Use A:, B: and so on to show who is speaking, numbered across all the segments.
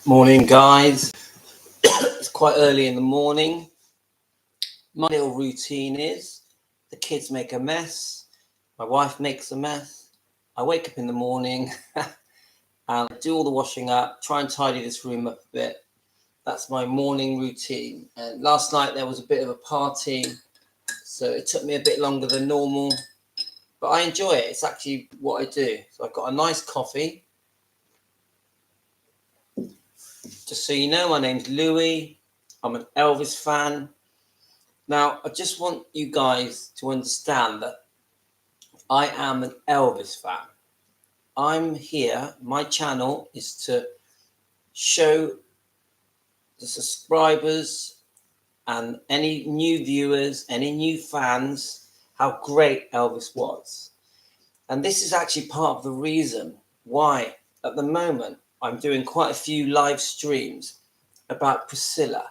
A: Morning, guys. It's quite early in the morning. My little routine is the kids make a mess, my wife makes a mess. I wake up in the morning and do all the washing up, try and tidy this room up a bit. That's my morning routine. And last night there was a bit of a party, so it took me a bit longer than normal, but I enjoy it. It's actually what I do. So I've got a nice coffee. Just so you know, my name's Louis. I'm an Elvis fan. Now, I just want you guys to understand that I am an Elvis fan. I'm here, my channel is to show the subscribers and any new viewers, any new fans, how great Elvis was. And this is actually part of the reason why, at the moment, I'm doing quite a few live streams about Priscilla,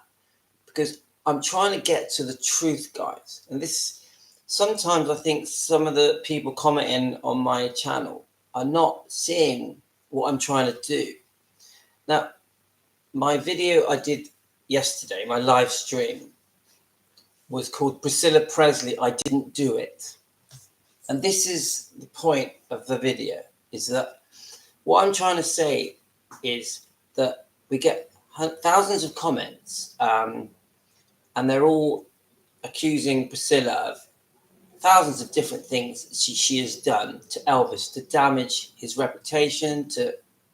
A: because I'm trying to get to the truth, guys. And this, sometimes I think some of the people commenting on my channel are not seeing what I'm trying to do. Now, my video I did yesterday, my live stream, was called Priscilla Presley, I Didn't Do It. And this is the point of the video, is that what I'm trying to say is that we get thousands of comments, and they're all accusing Priscilla of thousands of different things she has done to Elvis to damage his reputation, to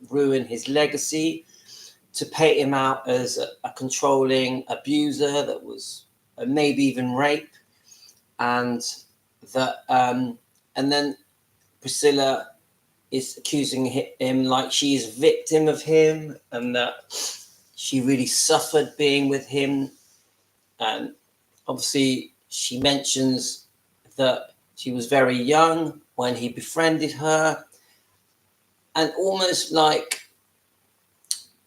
A: ruin his legacy, to paint him out as a controlling abuser that was maybe even rape, and that and then Priscilla is accusing him like she is a victim of him and that she really suffered being with him. And obviously she mentions that she was very young when he befriended her, and almost like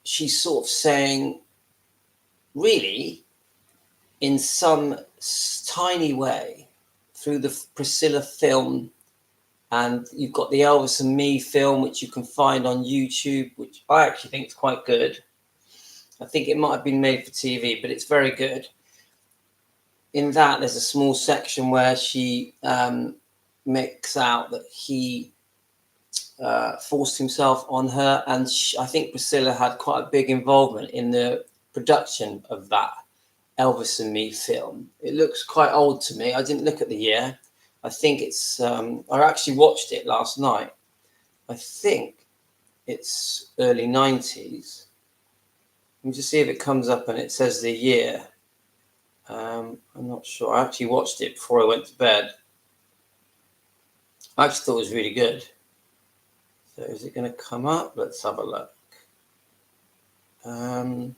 A: she's sort of saying, really, in some tiny way, through the Priscilla film, and you've got the Elvis and Me film, which you can find on YouTube, which I actually think is quite good. I think it might have been made for TV, but it's very good. In that, there's a small section where she makes out that he forced himself on her, and I think Priscilla had quite a big involvement in the production of that Elvis and Me film. It looks quite old to me. I didn't look at the year. I think it's, I actually watched it last night. I think it's early 90s. Let me just see if it comes up and it says the year. I'm not sure. I actually watched it before I went to bed. I actually thought it was really good. So is it going to come up? Let's have a look. I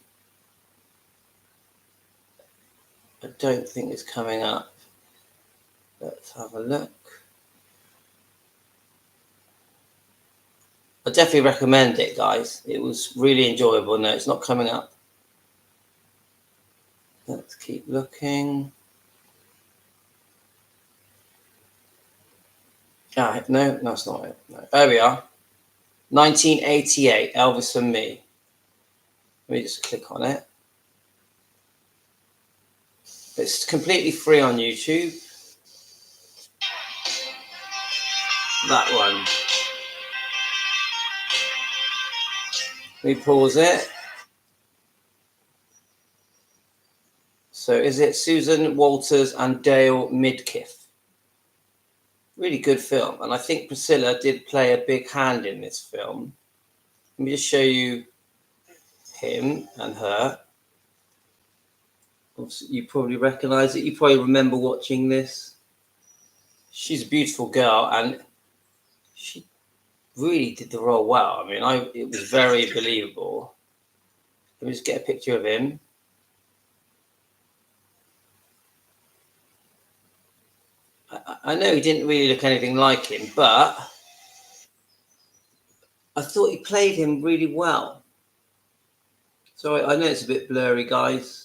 A: don't think it's coming up. Let's have a look. I definitely recommend it, guys. It was really enjoyable. No, it's not coming up. Let's keep looking. No, that's not it. No. There we are. 1988, Elvis and Me. Let me just click on it. It's completely free on YouTube. That one. Let me pause it. So is it Susan Walters and Dale Midkiff? Really good film. And I think Priscilla did play a big hand in this film. Let me just show you him and her. You probably recognize it. You probably remember watching this. She's a beautiful girl, and she really did the role well. I mean, it was very believable. Let me just get a picture of him. I know he didn't really look anything like him, but I thought he played him really well. So I know it's a bit blurry, guys.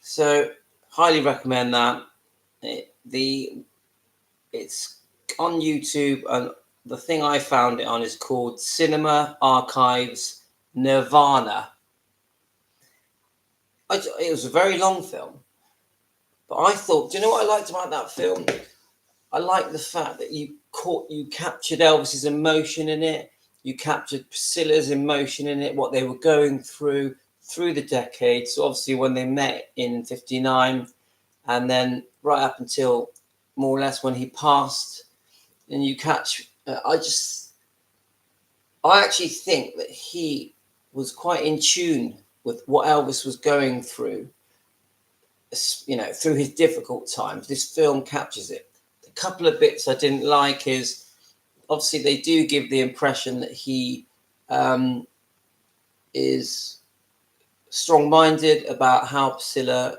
A: So highly recommend that. It's on YouTube, and the thing I found it on is called Cinema Archives Nirvana. It was a very long film, but I thought, do you know what I liked about that film? I liked the fact that you captured Elvis's emotion in it. You captured Priscilla's emotion in it, what they were going through the decades. So obviously when they met in '59, and then right up until more or less when he passed, and you catch. I actually think that he was quite in tune with what Elvis was going through, through his difficult times. This film captures it. A couple of bits I didn't like is obviously they do give the impression that he is strong-minded about how Priscilla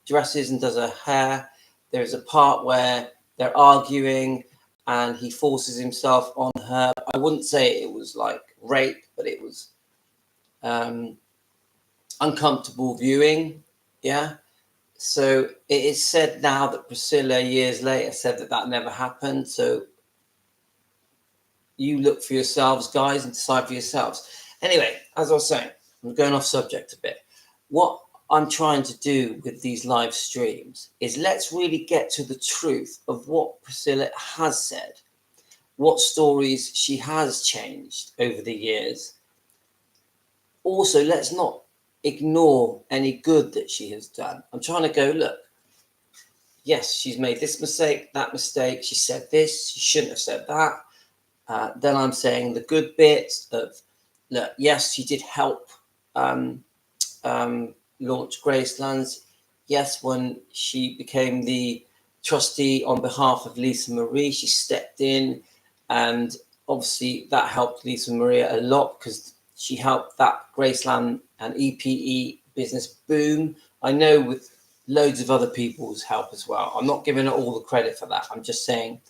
A: dresses and does her hair. There's a part where they're arguing and he forces himself on her. I wouldn't say it was like rape, but it was uncomfortable viewing. Yeah. So it is said now that Priscilla years later said that never happened. So you look for yourselves, guys, and decide for yourselves. Anyway, as I was saying, I'm going off subject a bit. What I'm trying to do with these live streams is let's really get to the truth of what Priscilla has said, what stories she has changed over the years. Also, let's not ignore any good that she has done. I'm trying to go, look, yes, she's made this mistake, that mistake. She said this, she shouldn't have said that. Then I'm saying the good bits of, look, yes, she did help launch Gracelands. Yes, when she became the trustee on behalf of Lisa Marie, she stepped in, and obviously that helped Lisa Maria a lot because she helped that Graceland and EPE business boom. I know with loads of other people's help as well. I'm not giving her all the credit for that. I'm just saying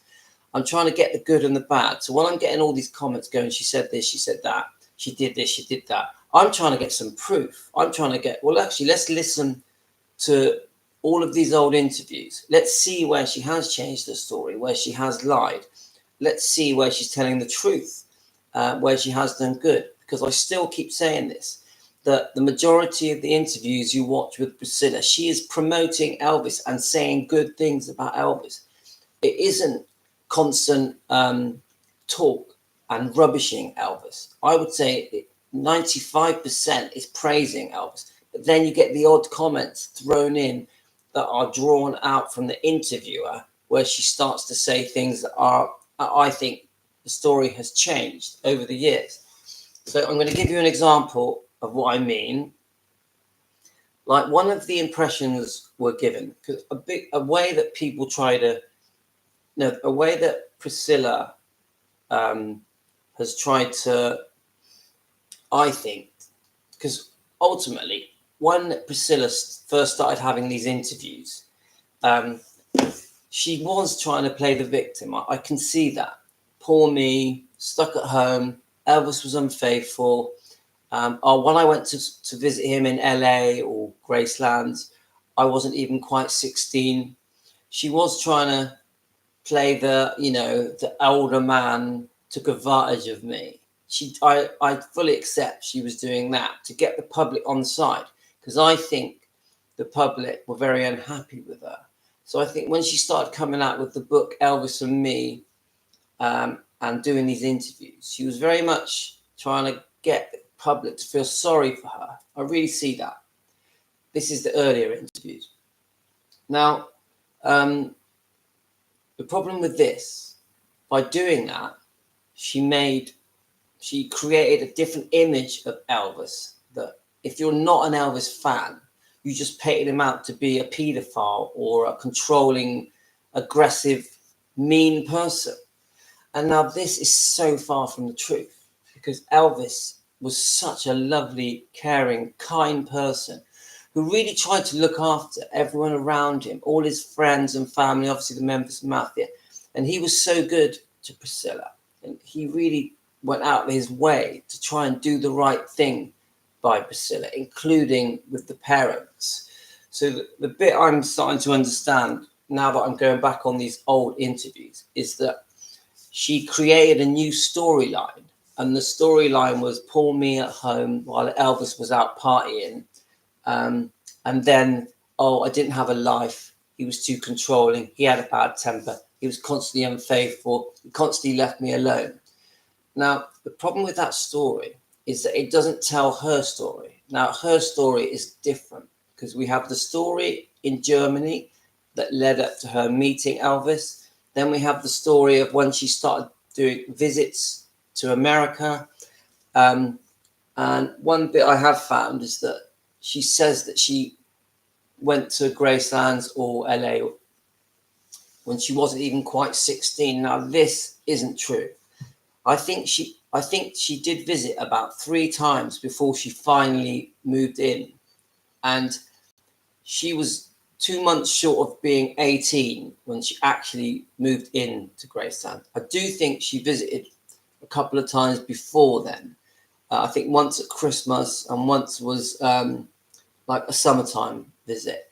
A: I'm trying to get the good and the bad. So when I'm getting all these comments going, she said this, she said that, she did this, she did that, I'm trying to get some proof. I'm trying to get, well, actually, let's listen to all of these old interviews. Let's see where she has changed the story, where she has lied. Let's see where she's telling the truth, where she has done good. Because I still keep saying this, that the majority of the interviews you watch with Priscilla, she is promoting Elvis and saying good things about Elvis. It isn't constant talk and rubbishing Elvis. I would say 95% is praising Elvis. But then you get the odd comments thrown in that are drawn out from the interviewer, where she starts to say things that are, I think, the story has changed over the years. So I'm going to give you an example of what I mean. Like one of the impressions we're given, because a way that people try to, a way that Priscilla has tried to, I think, because ultimately, when Priscilla first started having these interviews, she was trying to play the victim. I can see that. Poor me, stuck at home. Elvis was unfaithful. Or when I went to visit him in LA or Graceland, I wasn't even quite 16. She was trying to play the older man took advantage of me. I fully accept she was doing that to get the public on side, because I think the public were very unhappy with her. So I think when she started coming out with the book Elvis and Me, and doing these interviews, she was very much trying to get the public to feel sorry for her. I really see that. This is the earlier interviews. Now, the problem with this, by doing that, she created a different image of Elvis, that if you're not an Elvis fan, you just painted him out to be a paedophile or a controlling, aggressive, mean person. And now this is so far from the truth, because Elvis was such a lovely, caring, kind person who really tried to look after everyone around him, all his friends and family, obviously the Memphis Mafia. And he was so good to Priscilla. And he really went out of his way to try and do the right thing by Priscilla, including with the parents. So the bit I'm starting to understand now that I'm going back on these old interviews is that she created a new storyline and the storyline was poor me at home while Elvis was out partying. And then, oh, I didn't have a life. He was too controlling. He had a bad temper. He was constantly unfaithful. He constantly left me alone. Now, the problem with that story is that it doesn't tell her story. Now, her story is different because we have the story in Germany that led up to her meeting Elvis. Then we have the story of when she started doing visits to America. And one bit I have found is that she says that she went to Graceland's or LA when she wasn't even quite 16. Now, this isn't true. I think she did visit about 3 times before she finally moved in. And she was 2 months short of being 18 when she actually moved in to Graceland. I do think she visited a couple of times before then. I think once at Christmas and once was like a summertime visit.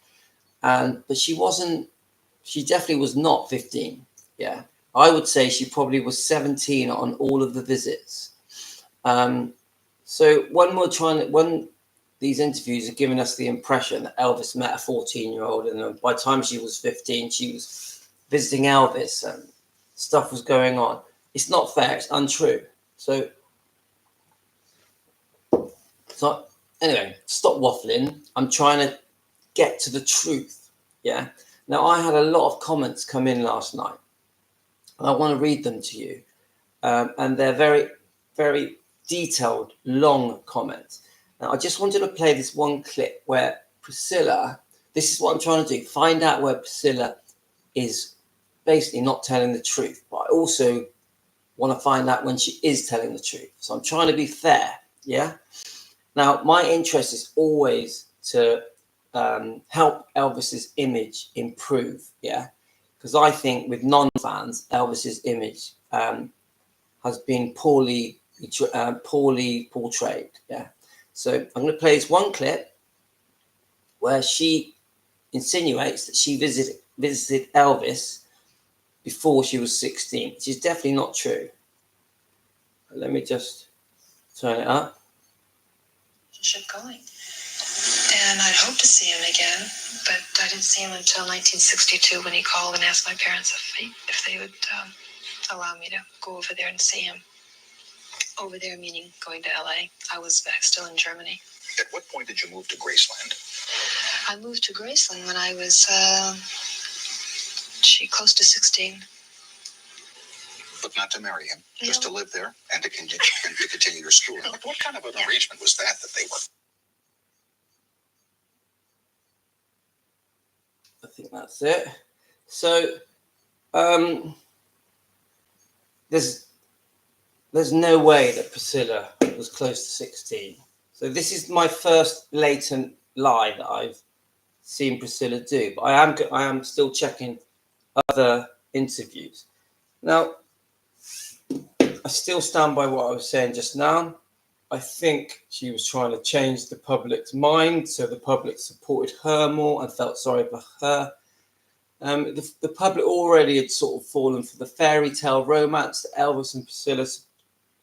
A: But she definitely was not 15. Yeah. I would say she probably was 17 on all of the visits. So when these interviews are giving us the impression that Elvis met a 14-year-old, and by the time she was 15, she was visiting Elvis and stuff was going on. It's not fair. It's untrue. So anyway, stop waffling. I'm trying to get to the truth. Yeah. Now, I had a lot of comments come in last night, and I want to read them to you. And they're very, very detailed, long comments. Now, I just wanted to play this one clip where Priscilla, this is what I'm trying to do, find out where Priscilla is basically not telling the truth. But I also want to find out when she is telling the truth. So I'm trying to be fair. Yeah. Now, my interest is always to help Elvis's image improve. Yeah. Because I think with non-fans, Elvis's image has been poorly portrayed. Yeah. So I'm going to play this one clip where she insinuates that she visited Elvis before she was 16, which is definitely not true. Let me just turn it up.
B: Going. And I'd hope to see him again, but I didn't see him until 1962 when he called and asked my parents if they would allow me to go over there and see him. Over there meaning going to LA. I was back still in Germany.
C: At what point did you move to Graceland?
B: I moved to Graceland when I was close to 16.
C: But not to marry him,
B: No.
C: just to live there and to continue your schooling. What kind of an arrangement was that they were?
A: I think that's it. So there's no way that Priscilla was close to 16. So this is my first blatant lie that I've seen Priscilla do. But I am still checking other interviews. Now, I still stand by what I was saying just now. I think she was trying to change the public's mind so the public supported her more and felt sorry for her. The public already had sort of fallen for the fairy tale romance that Elvis and Priscilla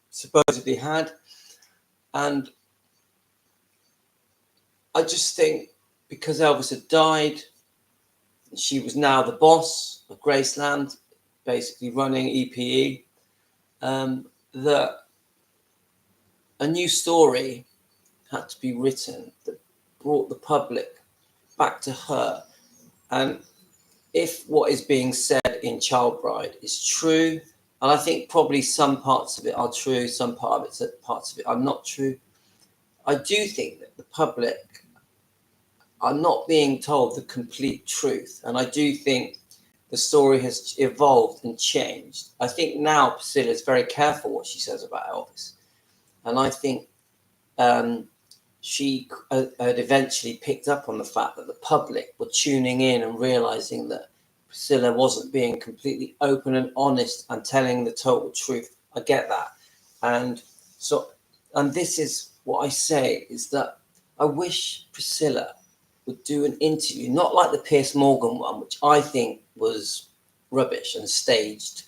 A: supposedly had. And I just think because Elvis had died, she was now the boss of Graceland, basically running EPE, that a new story had to be written that brought the public back to her. And if what is being said in Child Bride is true, and I think probably some parts of it are true, some parts of it are not true, I do think that the public are not being told the complete truth. And I do think the story has evolved and changed. I think now Priscilla is very careful what she says about Elvis. And I think she had eventually picked up on the fact that the public were tuning in and realizing that Priscilla wasn't being completely open and honest and telling the total truth. I get that. And this is what I say, is that I wish Priscilla would do an interview, not like the Piers Morgan one, which I think was rubbish and staged,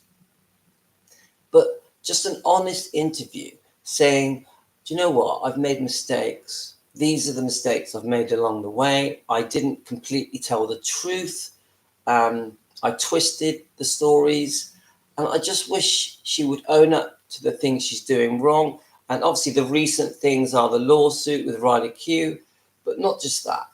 A: but just an honest interview saying, do you know what? I've made mistakes. These are the mistakes I've made along the way. I didn't completely tell the truth. I twisted the stories. And I just wish she would own up to the things she's doing wrong. And obviously the recent things are the lawsuit with Riley Q. But not just that.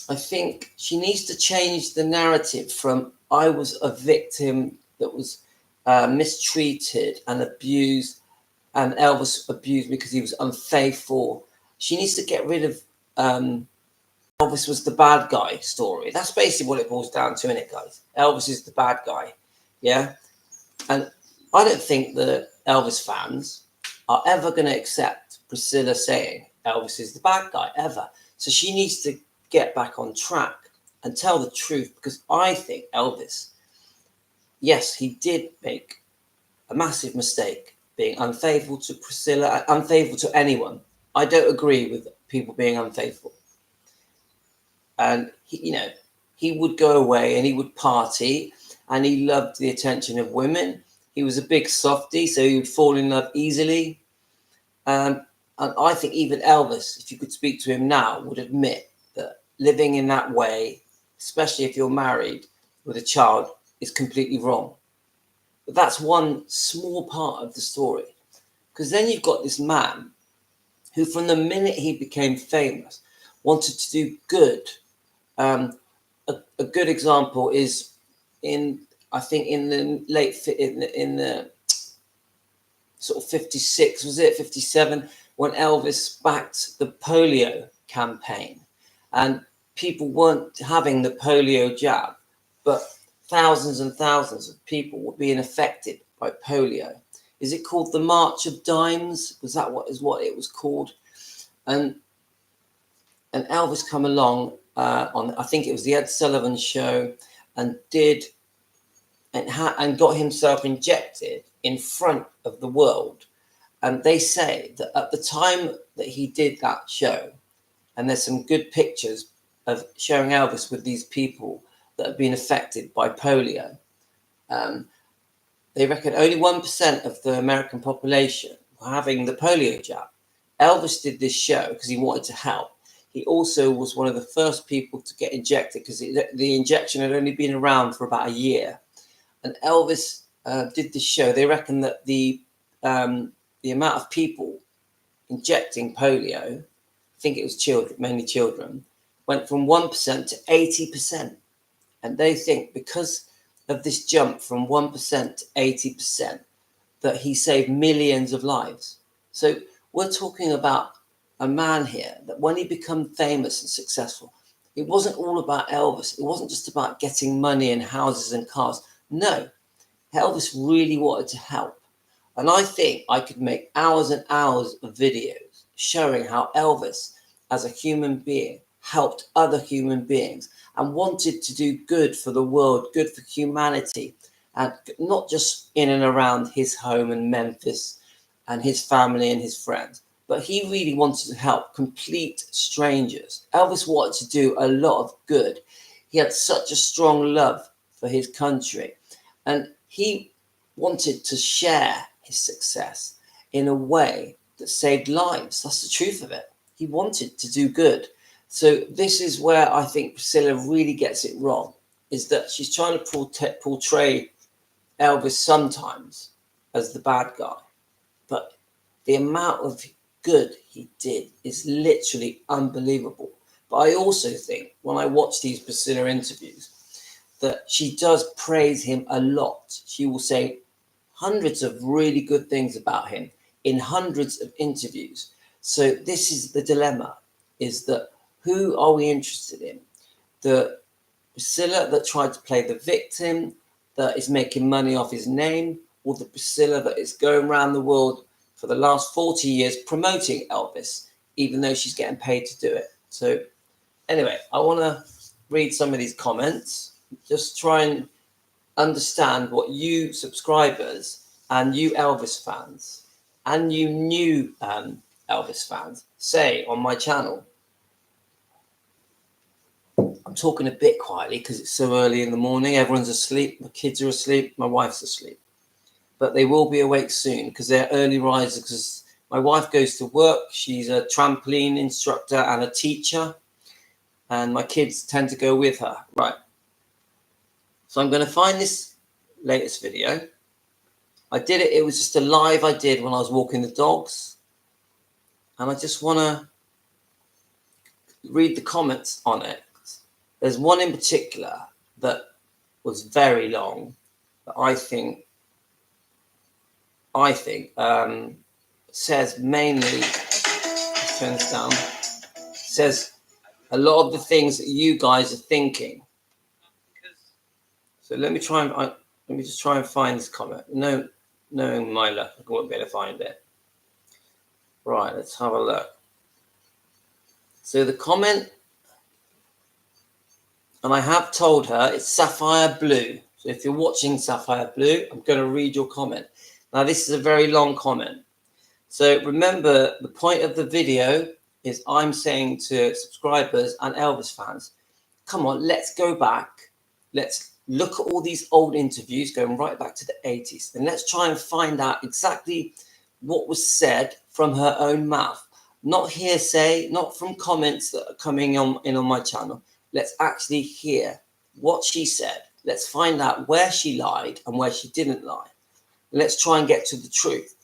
A: I think she needs to change the narrative from I was a victim that was mistreated and abused, and Elvis abused me because he was unfaithful. She needs to get rid of Elvis was the bad guy story. That's basically what it boils down to, innit, guys? Elvis is the bad guy. Yeah? And I don't think the Elvis fans are ever going to accept Priscilla saying Elvis is the bad guy, ever. So she needs to get back on track and tell the truth, because I think Elvis, yes, he did make a massive mistake being unfaithful to Priscilla, unfaithful to anyone. I don't agree with people being unfaithful. And he would go away and he would party, and he loved the attention of women. He was a big softie, so he would fall in love easily. And I think even Elvis, if you could speak to him now, would admit that living in that way, especially if you're married with a child, is completely wrong. But that's one small part of the story. Because then you've got this man who, from the minute he became famous, wanted to do good. A good example is I think in the late in the sort of 56, was it 57, when Elvis backed the polio campaign, and people weren't having the polio jab, but thousands and thousands of people were being affected by polio. Is it called the March of Dimes? Was that what it was called? And Elvis come along on, I think it was the Ed Sullivan Show, and got himself injected in front of the world. And they say that at the time that he did that show, and there's some good pictures of showing Elvis with these people that have been affected by polio. They reckon only 1% of the American population were having the polio jab. Elvis did this show because he wanted to help. He also was one of the first people to get injected because the injection had only been around for about a year. And Elvis did this show. They reckon that the amount of people injecting polio, I think it was children, mainly children, went from 1% to 80%. And they think because of this jump from 1% to 80%, that he saved millions of lives. So we're talking about a man here that when he became famous and successful, it wasn't all about Elvis. It wasn't just about getting money and houses and cars. No, Elvis really wanted to help. And I think I could make hours and hours of videos showing how Elvis, as a human being, helped other human beings and wanted to do good for the world, good for humanity, and not just in and around his home in Memphis and his family and his friends, but he really wanted to help complete strangers. Elvis wanted to do a lot of good. He had such a strong love for his country, and he wanted to share his success in a way that saved lives. That's the truth of it. He wanted to do good. So this is where I think Priscilla really gets it wrong, is that she's trying to portray Elvis sometimes as the bad guy. But the amount of good he did is literally unbelievable. But I also think when I watch these Priscilla interviews that she does praise him a lot. She will say hundreds of really good things about him in hundreds of interviews. So this is the dilemma, is that who are we interested in? The Priscilla that tried to play the victim, that is making money off his name, or the Priscilla that is going around the world for the last 40 years promoting Elvis, even though she's getting paid to do it. So anyway, I want to read some of these comments, just try and understand what you subscribers and you Elvis fans and you new Elvis fans say on my channel. I'm talking a bit quietly because it's so early in the morning. Everyone's asleep. My kids are asleep. My wife's asleep. But they will be awake soon because they're early risers because My wife goes to work. She's a trampoline instructor and a teacher. And my kids tend to go with her. Right. So I'm going to find this latest video. I did it. It was just a live I did when I was walking the dogs. And I just want to read the comments on it. There's one in particular that was very long that I think says mainly, turn this down, says a lot of the things that you guys are thinking. So let me just try and find this comment. No, knowing my luck, I won't be able to find it. Right, let's have a look. So the comment, and I have told her it's Sapphire Blue. So if you're watching Sapphire Blue, I'm going to read your comment. Now, this is a very long comment. So remember, the point of the video is I'm saying to subscribers and Elvis fans, come on, let's go back. Let's look at all these old interviews going right back to the 80s. And let's try and find out exactly what was said from her own mouth. Not hearsay, not from comments that are coming in on my channel. Let's actually hear what she said. Let's find out where she lied and where she didn't lie. Let's try and get to the truth.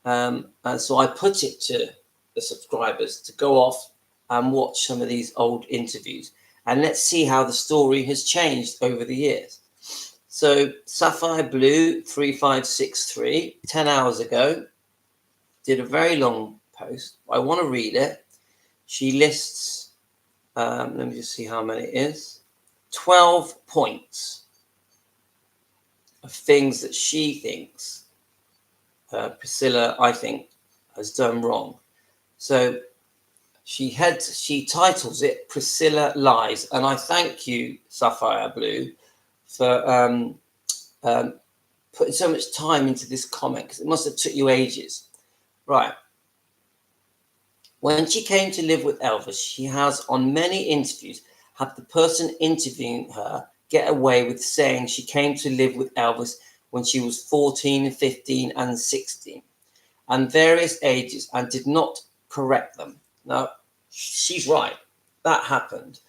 A: And so I put it to the subscribers to go off and watch some of these old interviews. And let's see how the story has changed over the years. So Sapphire Blue 3563, 10 hours ago, did a very long post. I want to read it. She lists, let me just see how many it is, 12 points of things that she thinks Priscilla, I think, has done wrong. So she titles it Priscilla Lies. And I thank you, Sapphire Blue, for putting so much time into this comment, because it must have took you ages. Right. When she came to live with Elvis, she has on many interviews had the person interviewing her get away with saying she came to live with Elvis when she was 14, 15, and 16, and various ages, and did not correct them. Now, she's right. That happened.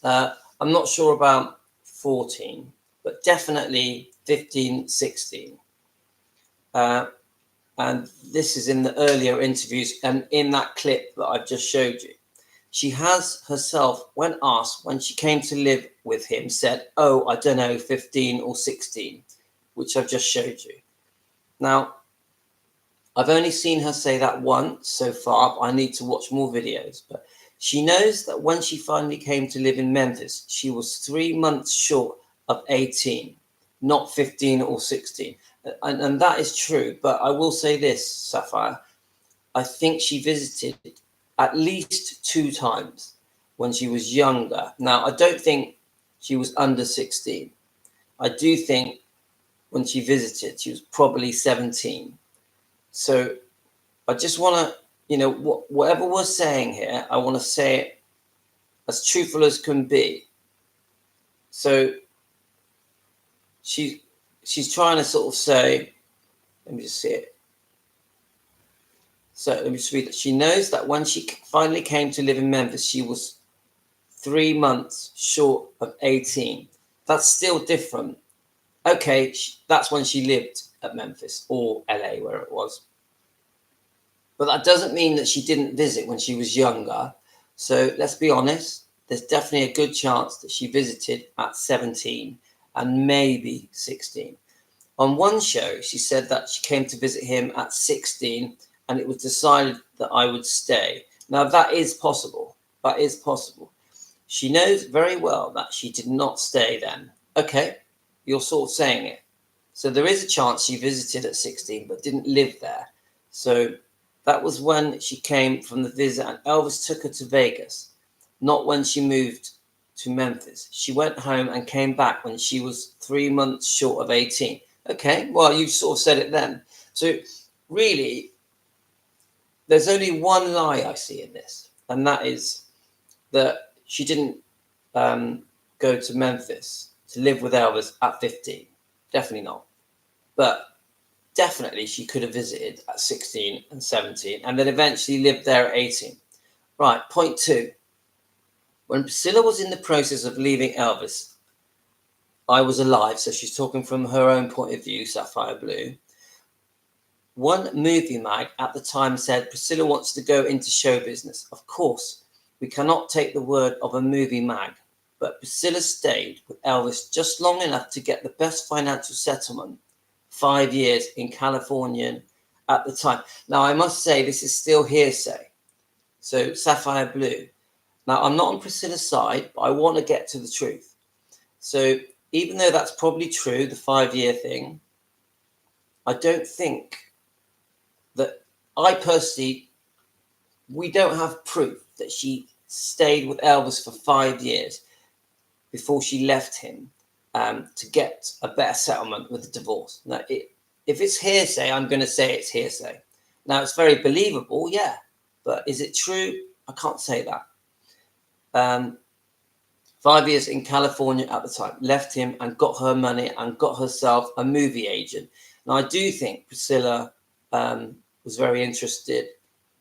A: I'm not sure about 14, but definitely 15, 16. And this is in the earlier interviews and in that clip that I've just showed you. She has herself, when asked when she came to live with him, said, oh, I don't know, 15 or 16, which I've just showed you. Now, I've only seen her say that once so far, but I need to watch more videos. But she knows that when she finally came to live in Memphis, she was 3 months short of 18, not 15 or 16. And that is true. But I will say this, Sapphire, I think she visited at least 2 times when she was younger. Now, I don't think she was under 16. I do think when she visited, she was probably 17. So I just want to, you know, whatever we're saying here, I want to say it as truthful as can be. So she's trying to sort of say, let me just see it. So let me just read it. She knows that when she finally came to live in Memphis, she was 3 months short of 18. That's still different. Okay, that's when she lived at Memphis or LA, where it was. But that doesn't mean that she didn't visit when she was younger. So let's be honest. There's definitely a good chance that she visited at 17 and maybe 16. On one show, she said that she came to visit him at 16 and it was decided that I would stay. Now, that is possible. That is possible. She knows very well that she did not stay then. Okay, you're sort of saying it. So there is a chance she visited at 16 but didn't live there. So that was when she came from the visit and Elvis took her to Vegas, not when she moved to Memphis. She went home and came back when she was 3 months short of 18. Okay, well, you sort of said it then. So really, there's only one lie I see in this, and that is that she didn't go to Memphis to live with Elvis at 15. Definitely not. But definitely she could have visited at 16 and 17 and then eventually lived there at 18. Right, point 2. When Priscilla was in the process of leaving Elvis, I was alive. So she's talking from her own point of view, Sapphire Blue. One movie mag at the time said Priscilla wants to go into show business. Of course, we cannot take the word of a movie mag, but Priscilla stayed with Elvis just long enough to get the best financial settlement, 5 years in California at the time. Now, I must say this is still hearsay. So Sapphire Blue. Now, I'm not on Priscilla's side, but I want to get to the truth. So even though that's probably true, the 5-year thing, I don't think that I personally, we don't have proof that she stayed with Elvis for 5 years before she left him to get a better settlement with the divorce. Now, if it's hearsay, I'm going to say it's hearsay. Now, it's very believable, yeah, but is it true? I can't say that. 5 years in California at the time, left him and got her money and got herself a movie agent. Now, I do think Priscilla was very interested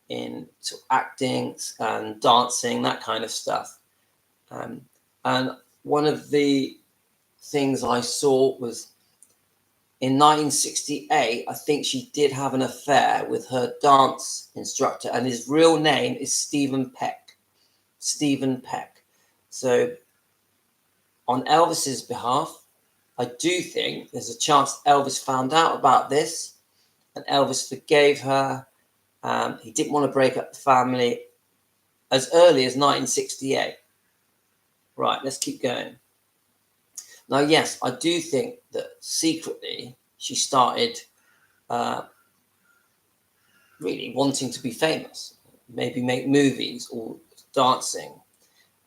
A: in sort of acting and dancing, that kind of stuff. And one of the things I saw was in 1968, I think she did have an affair with her dance instructor, and his real name is Stephen Peck. Stephen Peck. So on Elvis's behalf, I do think there's a chance Elvis found out about this and Elvis forgave her. He didn't want to break up the family as early as 1968. Right, let's keep going. Now, yes, I do think that secretly she started really wanting to be famous, maybe make movies or dancing,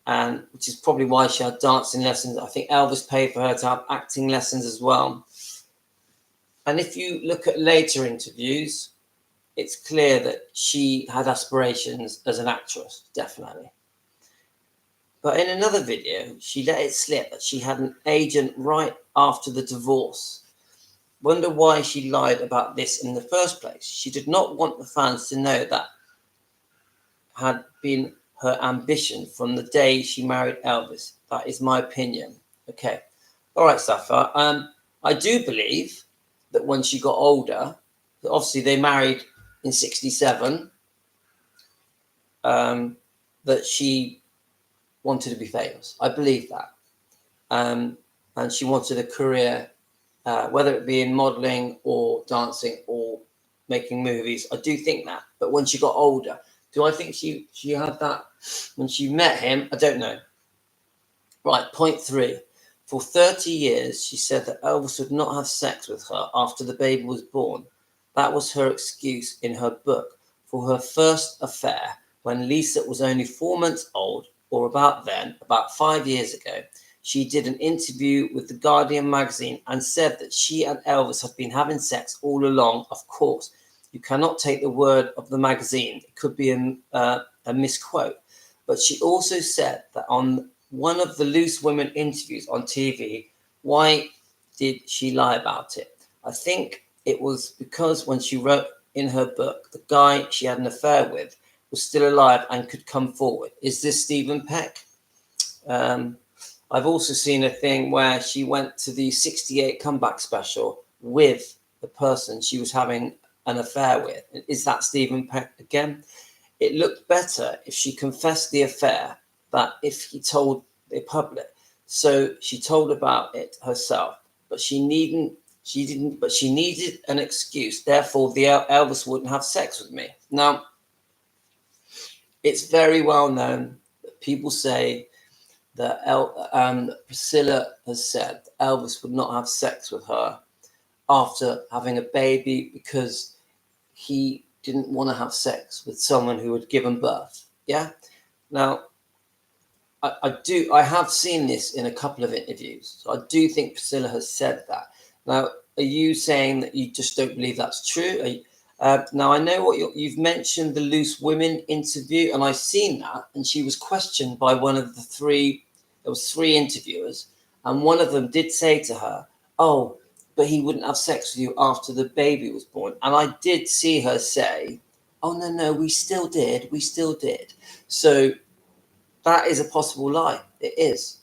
A: and which is probably why she had dancing lessons. I think Elvis paid for her to have acting lessons as well. And if you look at later interviews, it's clear that she had aspirations as an actress, definitely. But in another video, she let it slip that she had an agent right after the divorce. Wonder why she lied about this in the first place. She did not want the fans to know that had been her ambition from the day she married Elvis. That is my opinion. Okay. All right, Safa. I do believe that when she got older, obviously they married in 67, that she wanted to be famous. I believe that. And she wanted a career, whether it be in modeling or dancing or making movies. I do think that. But when she got older, do I think she had that when she met him? I don't know. Right, point 3. For 30 years, she said that Elvis would not have sex with her after the baby was born. That was her excuse in her book for her first affair when Lisa was only 4 months old, or about then, about 5 years ago. She did an interview with the Guardian magazine and said that she and Elvis had been having sex all along. Of course, you cannot take the word of the magazine. It could be a misquote. But she also said that on one of the Loose Women interviews on TV, why did she lie about it? I think it was because when she wrote in her book, the guy she had an affair with was still alive and could come forward. Is this Stephen Peck? I've also seen a thing where she went to the 68 comeback special with the person she was having an affair with. Is that Stephen Peck again? It looked better if she confessed the affair than if he told the public. So she told about it herself, but she didn't, but she needed an excuse. Therefore, the Elvis wouldn't have sex with me. Now, it's very well known that people say that Priscilla has said Elvis would not have sex with her after having a baby because he didn't want to have sex with someone who had given birth. Yeah. Now, I have seen this in a couple of interviews. So I do think Priscilla has said that. Now, are you saying that you just don't believe that's true? Now, I know what you've mentioned the Loose Women interview, and I've seen that. And she was questioned by one of the 3. There was 3 interviewers, and one of them did say to her, "Oh, but he wouldn't have sex with you after the baby was born. And I did see her say, oh, no, we still did. So that is a possible lie. It is.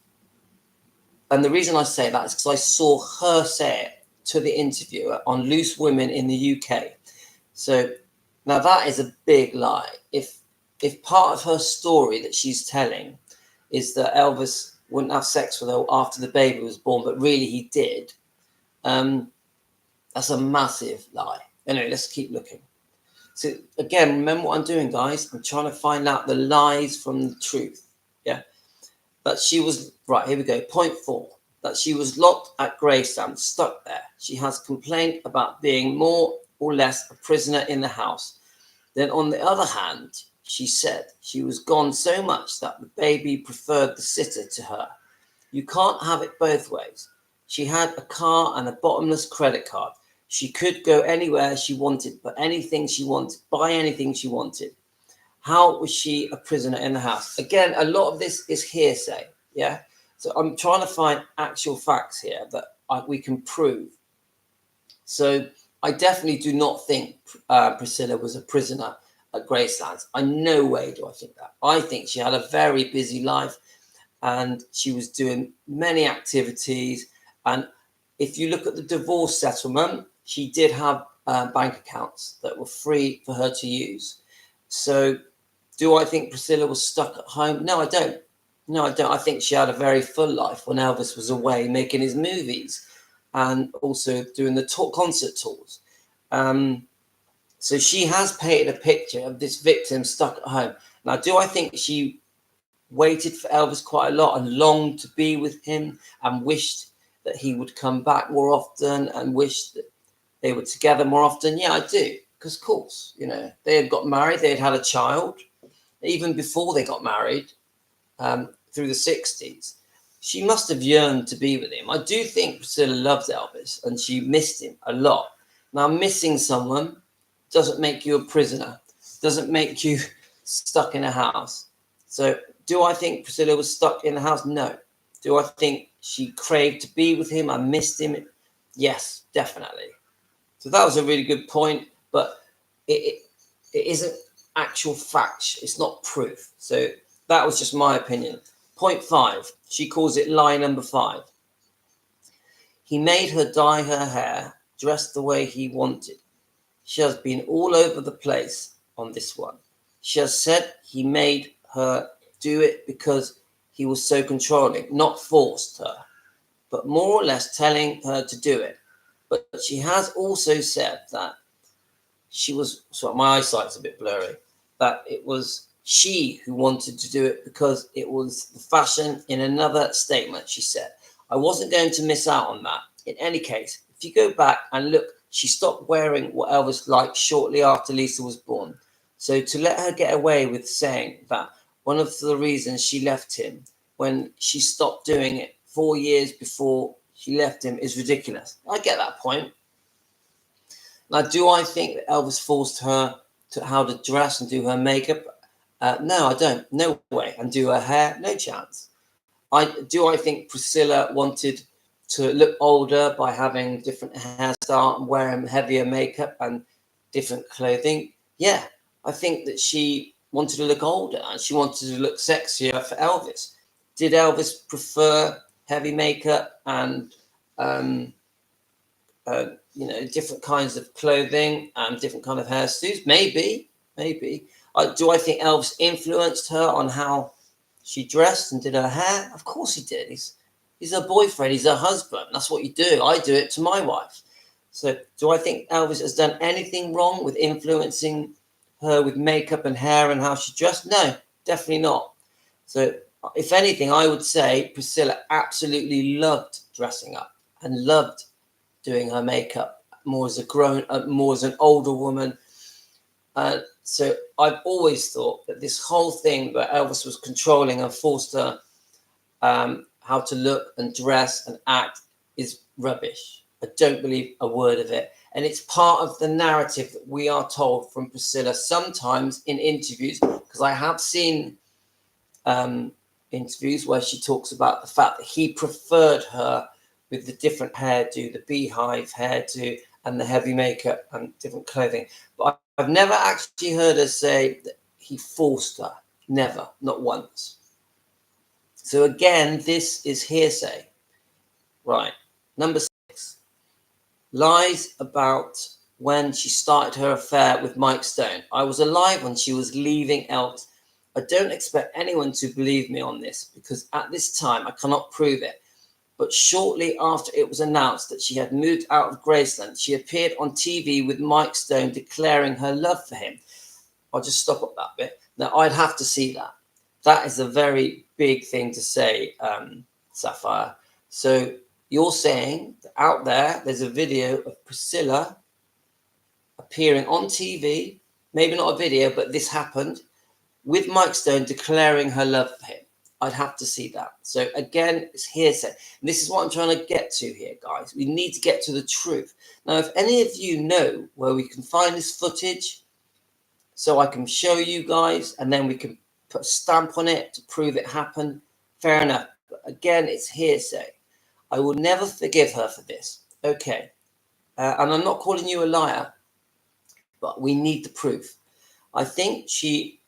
A: And the reason I say that is because I saw her say it to the interviewer on Loose Women in the UK. So now that is a big lie. If part of her story that she's telling is that Elvis wouldn't have sex with her after the baby was born, but really he did, that's a massive lie. Anyway, let's keep looking. So again, remember what I'm doing, guys. I'm trying to find out the lies from the truth. Yeah. That she was, right, here we go. Point 4. That she was locked at Graceland, stuck there. She has complained about being more or less a prisoner in the house. Then on the other hand, she said she was gone so much that the baby preferred the sitter to her. You can't have it both ways. She had a car and a bottomless credit card. She could go anywhere she wanted, but anything she wanted, buy anything she wanted. How was she a prisoner in the house? Again, a lot of this is hearsay. Yeah. So I'm trying to find actual facts here that we can prove. So I definitely do not think Priscilla was a prisoner at Graceland. In no way do I think that. I think she had a very busy life and she was doing many activities. And if you look at the divorce settlement, she did have bank accounts that were free for her to use. So do I think Priscilla was stuck at home? No, I don't. I think she had a very full life when Elvis was away making his movies and also doing the concert tours. So she has painted a picture of this victim stuck at home. Now, do I think she waited for Elvis quite a lot and longed to be with him and wished that he would come back more often and wished that they were together more often? Yeah, I do. Because, of course, they had got married. They had had a child. Even before they got married, through the 60s, she must have yearned to be with him. I do think Priscilla loves Elvis and she missed him a lot. Now, missing someone doesn't make you a prisoner, doesn't make you stuck in a house. So do I think Priscilla was stuck in the house? No. Do I think she craved to be with him and missed him? Yes, definitely. So that was a really good point, but it isn't actual fact. It's not proof. So that was just my opinion. Point 5, she calls it lie number 5. He made her dye her hair, dress the way he wanted. She has been all over the place on this one. She has said he made her do it because he was so controlling, not forced her, but more or less telling her to do it. But she has also said that she was, sorry, my eyesight's a bit blurry, that it was she who wanted to do it because it was the fashion. In another statement, she said, I wasn't going to miss out on that. In any case, if you go back and look, she stopped wearing what Elvis liked shortly after Lisa was born. So to let her get away with saying that one of the reasons she left him when she stopped doing it 4 years before she left him is ridiculous. I get that point. Now, do I think that Elvis forced her to how to dress and do her makeup? No, I don't. No way. And do her hair? No chance. I think Priscilla wanted to look older by having different hairstyle and wearing heavier makeup and different clothing? Yeah, I think that she wanted to look older and she wanted to look sexier for Elvis. Did Elvis prefer heavy makeup and different kinds of clothing and different kind of hairstyles? Maybe. Do I think Elvis influenced her on how she dressed and did her hair? Of course he did. He's her boyfriend. He's her husband. That's what you do. I do it to my wife. So do I think Elvis has done anything wrong with influencing her with makeup and hair and how she dressed? No, definitely not. So if anything, I would say Priscilla absolutely loved dressing up and loved doing her makeup more as an older woman. So I've always thought that this whole thing where Elvis was controlling and forced her how to look and dress and act is rubbish. I don't believe a word of it. And it's part of the narrative that we are told from Priscilla sometimes in interviews, because I have seen interviews where she talks about the fact that he preferred her with the different hairdo, the beehive hairdo, and the heavy makeup and different clothing. But I've never actually heard her say that he forced her. Never, not once. So again, this is hearsay. Right. Number 6. Lies about when she started her affair with Mike Stone. I was alive when she was leaving Elvis. I don't expect anyone to believe me on this because at this time I cannot prove it. But shortly after it was announced that she had moved out of Graceland, she appeared on TV with Mike Stone declaring her love for him. I'll just stop at that bit. Now, I'd have to see that. That is a very big thing to say, Sapphire. So you're saying that out there's a video of Priscilla appearing on TV, maybe not a video, but this happened, with Mike Stone declaring her love for him. I'd have to see that. So again, it's hearsay. And this is what I'm trying to get to here, guys. We need to get to the truth. Now, if any of you know where we can find this footage, so I can show you guys, and then we can put a stamp on it to prove it happened, fair enough. But again, it's hearsay. I will never forgive her for this. Okay. And I'm not calling you a liar, but we need the proof. I think she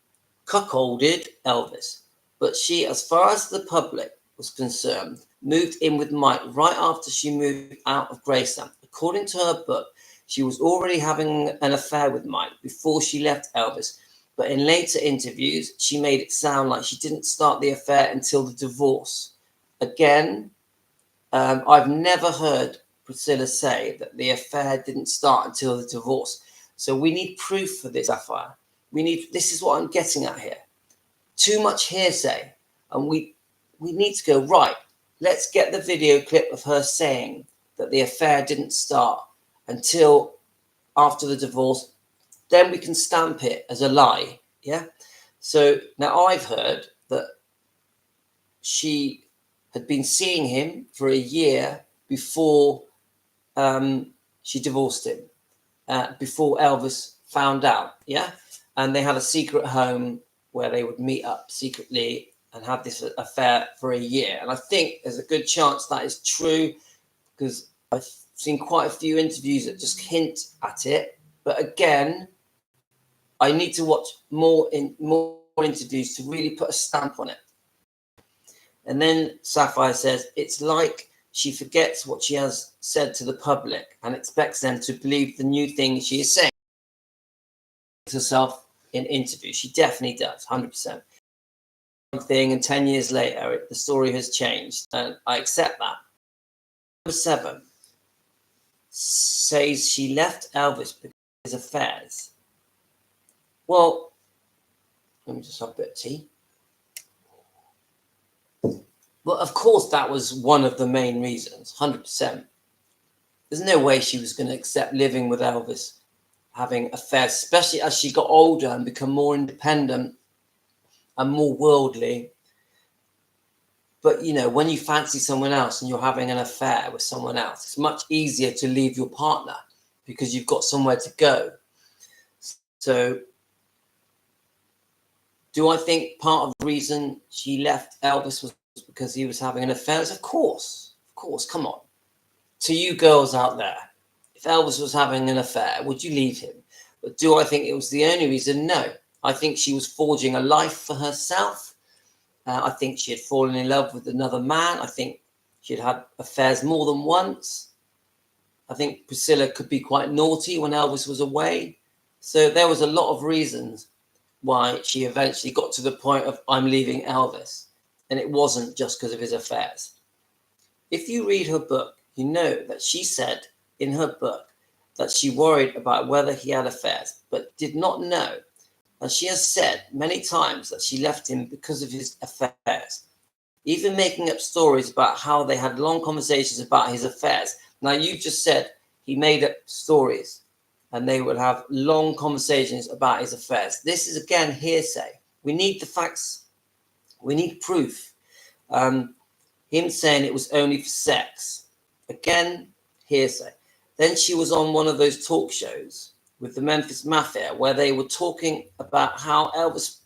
A: cuckolded Elvis, but she, as far as the public was concerned, moved in with Mike right after she moved out of Graceland. According to her book, she was already having an affair with Mike before she left Elvis, but in later interviews, she made it sound like she didn't start the affair until the divorce. Again, I've never heard Priscilla say that the affair didn't start until the divorce. So we need proof for this, Sapphire. This is what I'm getting at here. Too much hearsay. And we need to go, right, let's get the video clip of her saying that the affair didn't start until after the divorce. Then we can stamp it as a lie. Yeah. So now I've heard that she had been seeing him for a year before she divorced him, before Elvis found out. Yeah. And they had a secret home where they would meet up secretly and have this affair for a year. And I think there's a good chance that is true because I've seen quite a few interviews that just hint at it. But again, I need to watch more interviews to really put a stamp on it. And then Sapphire says, it's like she forgets what she has said to the public and expects them to believe the new thing she is saying herself in interviews. She definitely does, 100%. Thing, and 10 years later, the story has changed, and I accept that. Number 7 says she left Elvis because of his affairs. Well, let me just have a bit of tea. Well, of course, that was one of the main reasons, 100%. There's no way she was going to accept living with Elvis, having affairs, especially as she got older and become more independent and more worldly. But, you know, when you fancy someone else and you're having an affair with someone else, it's much easier to leave your partner because you've got somewhere to go. So do I think part of the reason she left Elvis was because he was having an affair? Of course, come on. To you girls out there, if Elvis was having an affair, would you leave him? But do I think it was the only reason? No. I think she was forging a life for herself. I think she had fallen in love with another man. I think she had had affairs more than once. I think Priscilla could be quite naughty when Elvis was away. So there was a lot of reasons why she eventually got to the point of, I'm leaving Elvis. And it wasn't just because of his affairs. If you read her book, you know that she said in her book that she worried about whether he had affairs, but did not know. And she has said many times that she left him because of his affairs, even making up stories about how they had long conversations about his affairs. Now, you just said he made up stories and they would have long conversations about his affairs. This is, again, hearsay. We need the facts. We need proof. Him saying it was only for sex. Again, hearsay. Then she was on one of those talk shows with the Memphis Mafia where they were talking about how Elvis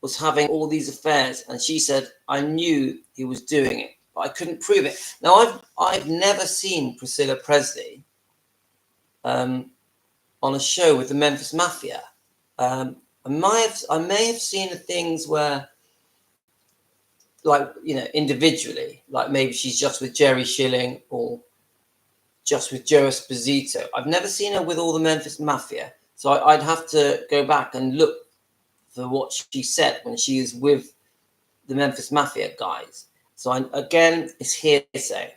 A: was having all these affairs. And she said, I knew he was doing it. but I couldn't prove it. Now, I've never seen Priscilla Presley on a show with the Memphis Mafia. I may have seen the things where, like, individually, like maybe she's just with Jerry Schilling or just with Joe Esposito. I've never seen her with all the Memphis Mafia, so I'd have to go back and look for what she said when she was with the Memphis Mafia guys. So again, it's hearsay.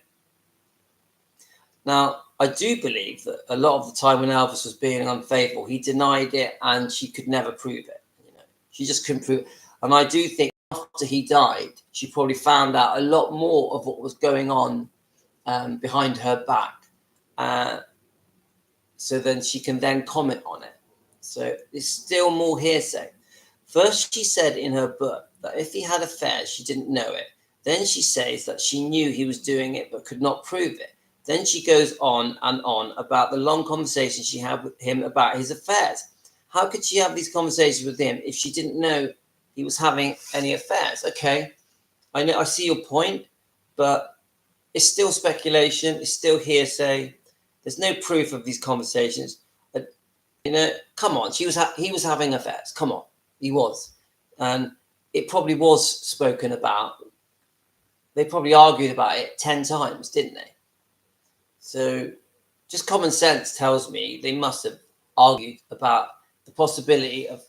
A: Now, I do believe that a lot of the time when Elvis was being unfaithful, he denied it and she could never prove it. She just couldn't prove it. And I do think after he died, she probably found out a lot more of what was going on behind her back. So then she can then comment on it. So it's still more hearsay. First, she said in her book that if he had affairs, she didn't know it. Then she says that she knew he was doing it but could not prove it. Then she goes on and on about the long conversation she had with him about his affairs. How could she have these conversations with him if she didn't know he was having any affairs? Okay, I see your point, but it's still speculation. It's still hearsay. There's no proof of these conversations. Come on, he was having affairs. Come on, he was, and it probably was spoken about. They probably argued about it 10 times, didn't they? So just common sense tells me they must have argued about the possibility of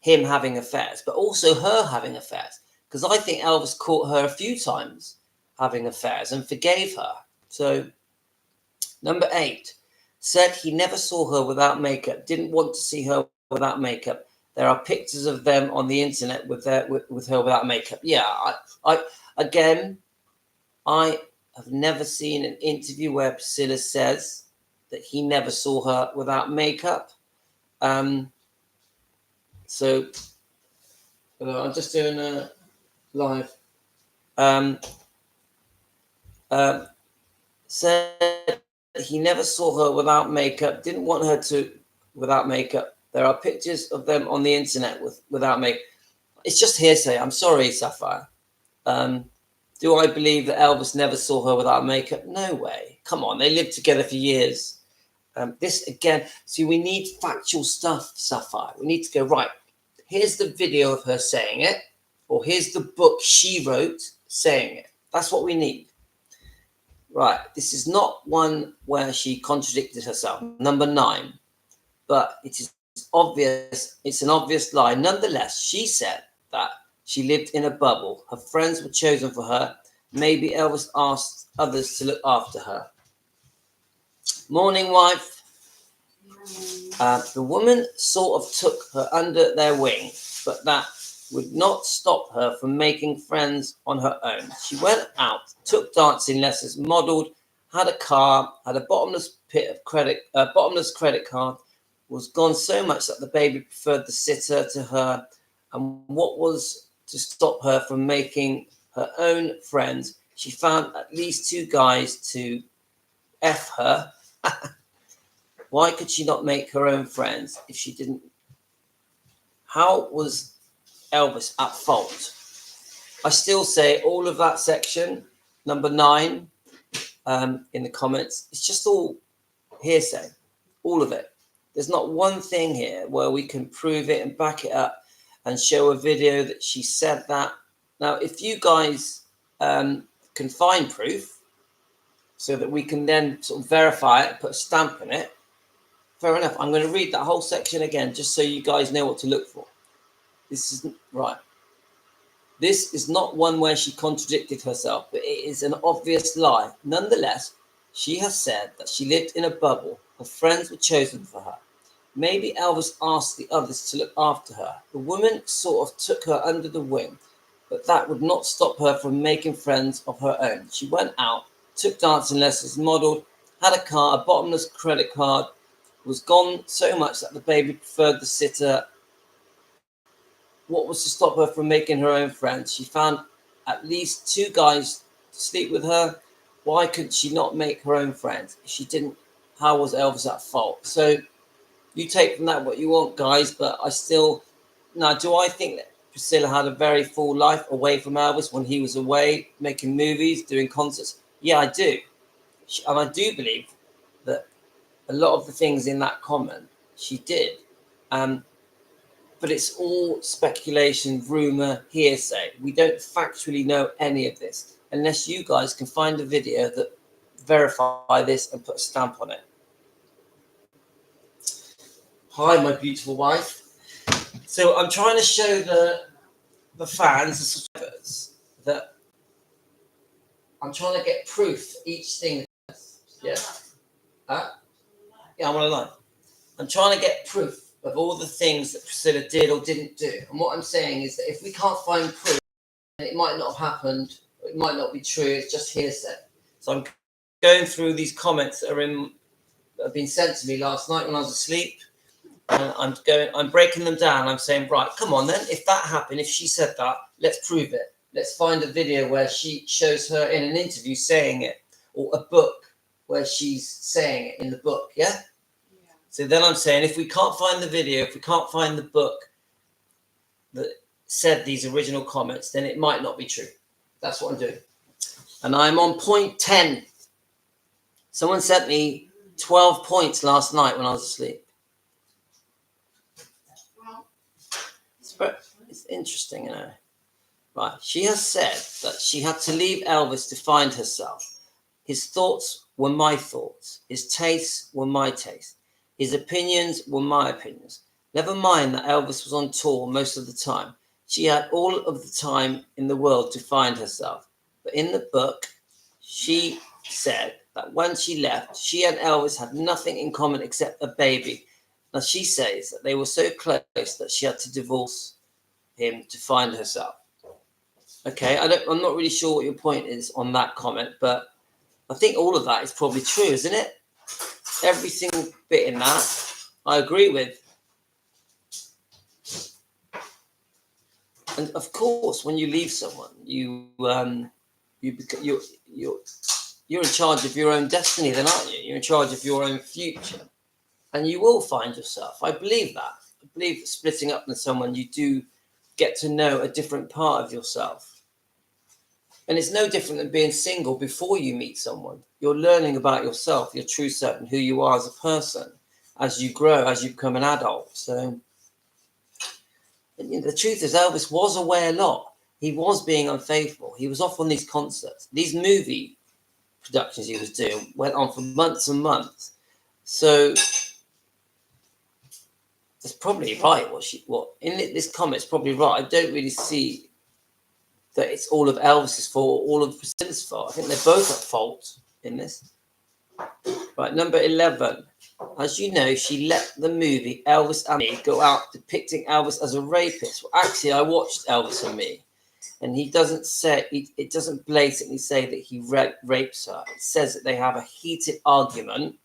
A: him having affairs, but also her having affairs. Because I think Elvis caught her a few times having affairs and forgave her. So, number 8, said he never saw her without makeup, didn't want to see her without makeup. There are pictures of them on the internet with her without makeup. Yeah, I have never seen an interview where Priscilla says that he never saw her without makeup. So I'm just doing a live. Said he never saw her without makeup, didn't want her to without makeup. There are pictures of them on the internet without makeup. It's just hearsay. I'm sorry, Sapphire. Do I believe that Elvis never saw her without makeup? No way. Come on, they lived together for years. This again, see, we need factual stuff, Sapphire. We need to go, right, here's the video of her saying it, or here's the book she wrote saying it. That's what we need. Right, this is not one where she contradicted herself. Number 9. But it is obvious, it's an obvious lie. Nonetheless, she said that she lived in a bubble. Her friends were chosen for her. Maybe Elvis asked others to look after her. Morning, wife. The woman sort of took her under their wing, but that would not stop her from making friends on her own. She went out, took dancing lessons, modelled, had a car, had a bottomless credit card, was gone so much that the baby preferred the sitter to her. And what was to stop her from making her own friends? She found at least 2 guys to F her. Why could she not make her own friends if she didn't? How was Elvis at fault? I still say all of that section, number 9, in the comments, it's just all hearsay, all of it. There's not one thing here where we can prove it and back it up and show a video that she said that. Now, if you guys can find proof so that we can then sort of verify it, put a stamp on it, fair enough. I'm going to read that whole section again just so you guys know what to look for. This is right. This is not one where she contradicted herself, but it is an obvious lie. Nonetheless, she has said that she lived in a bubble. Her friends were chosen for her. Maybe Elvis asked the others to look after her. The woman sort of took her under the wing, but that would not stop her from making friends of her own. She went out, took dancing lessons, modelled, had a car, a bottomless credit card, was gone so much that the baby preferred the sitter. What was to stop her from making her own friends? She found at least 2 guys to sleep with her. Why could she not make her own friends? If she didn't, how was Elvis at fault? So you take from that what you want, guys, but I still... Now, do I think that Priscilla had a very full life away from Elvis when he was away making movies, doing concerts. Yeah, I do. And I do believe that a lot of the things in that comment she did. But it's all speculation, rumor, hearsay. We don't factually know any of this unless you guys can find a video that verify this and put a stamp on it. Hi, my beautiful wife. So I'm trying to show the fans, the subscribers, that I'm trying to get proof for each thing. Yeah. Yeah, I'm on a line. I'm trying to get proof of all the things that Priscilla did or didn't do. And what I'm saying is that if we can't find proof, it might not have happened, it might not be true, it's just hearsay. So I'm going through these comments that have been sent to me last night when I was asleep. And I'm breaking them down. I'm saying, right, come on then. If that happened, if she said that, let's prove it. Let's find a video where she shows her in an interview saying it, or a book where she's saying it in the book, yeah? So then I'm saying, if we can't find the video, if we can't find the book that said these original comments, then it might not be true. That's what I'm doing. And I'm on point 10. Someone sent me 12 points last night when I was asleep. It's interesting, you know. Right. She has said that she had to leave Elvis to find herself. His thoughts were my thoughts. His tastes were my tastes. His opinions were my opinions. Never mind that Elvis was on tour most of the time. She had all of the time in the world to find herself. But in the book, she said that when she left, she and Elvis had nothing in common except a baby. Now she says that they were so close that she had to divorce him to find herself. Okay, I'm not really sure what your point is on that comment, but I think all of that is probably true, isn't it? Every single bit in that, I agree with. And of course, when you leave someone, you're in charge of your own destiny, then, aren't you? You're in charge of your own future, and you will find yourself. I believe that. I believe that splitting up with someone, you do get to know a different part of yourself. And it's no different than being single before you meet someone. You're learning about yourself, your true self, and who you are as a person as you grow, as you become an adult. So the truth is, Elvis was away a lot. He was being unfaithful. He was off on these concerts. These movie productions he was doing went on for months and months. So it's probably right what in this comment is probably right. I don't really see that it's all of Elvis's fault or all of Priscilla's fault. I think they're both at fault in this. Right, number 11. As you know, she let the movie Elvis and Me go out depicting Elvis as a rapist. Well, actually, I watched Elvis and Me, and he doesn't say, it doesn't blatantly say that he rapes her. It says that they have a heated argument,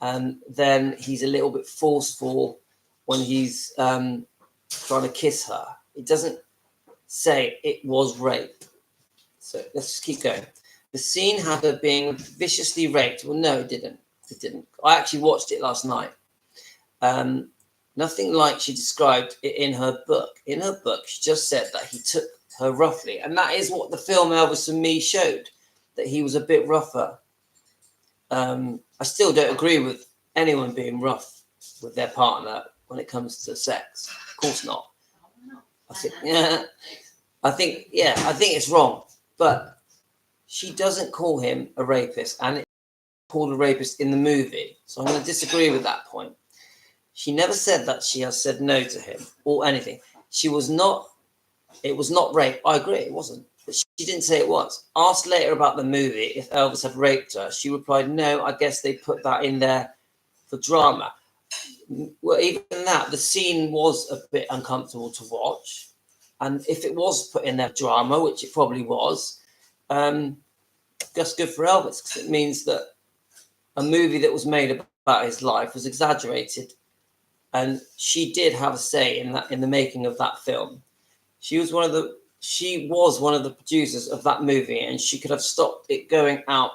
A: and then he's a little bit forceful when he's trying to kiss her. It doesn't say it was rape. So let's just keep going. The scene had her being viciously raped. Well, no, it didn't. It didn't. I actually watched it last night. Nothing like she described it in her book. In her book, she just said that he took her roughly. And that is what the film Elvis and Me showed, that he was a bit rougher. I still don't agree with anyone being rough with their partner when it comes to sex. Of course not. I think it's wrong. But she doesn't call him a rapist, and it's called a rapist in the movie. So I'm going to disagree with that point. She never said that she has said no to him or anything. It was not rape. I agree, it wasn't. But she didn't say it was. Asked later about the movie if Elvis had raped her, she replied, no, I guess they put that in there for drama. Well, even that, the scene was a bit uncomfortable to watch. And if it was put in there for drama, which it probably was, that's good for Elvis, because it means that a movie that was made about his life was exaggerated. And she did have a say in the making of that film. She was one of the producers of that movie, and she could have stopped it going out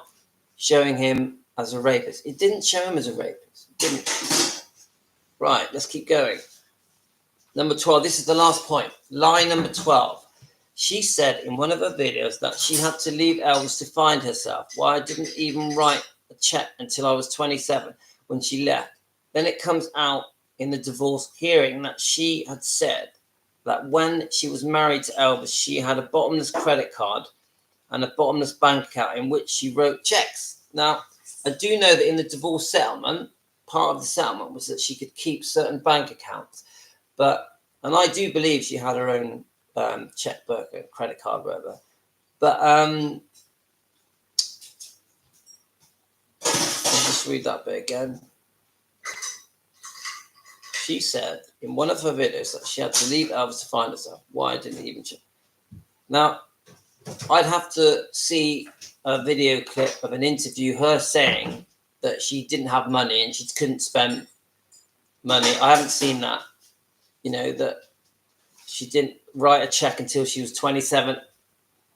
A: showing him as a rapist. It didn't show him as a rapist. It didn't. Right, let's keep going. Number 12, this is the last point. Lie number 12. She said in one of her videos that she had to leave Elvis to find herself. Why I didn't even write a check until I was 27 when she left. Then it comes out in the divorce hearing that she had said that when she was married to Elvis, she had a bottomless credit card and a bottomless bank account in which she wrote checks. Now, I do know that in the divorce settlement, part of the settlement was that she could keep certain bank accounts. And I do believe she had her own checkbook, a credit card, whatever. But I'll just read that bit again. She said in one of her videos that she had to leave Elvis to find herself. Why I didn't even check. Now, I'd have to see a video clip of an interview, her saying that she didn't have money and she couldn't spend money. I haven't seen that. You know, that she didn't write a check until she was 27.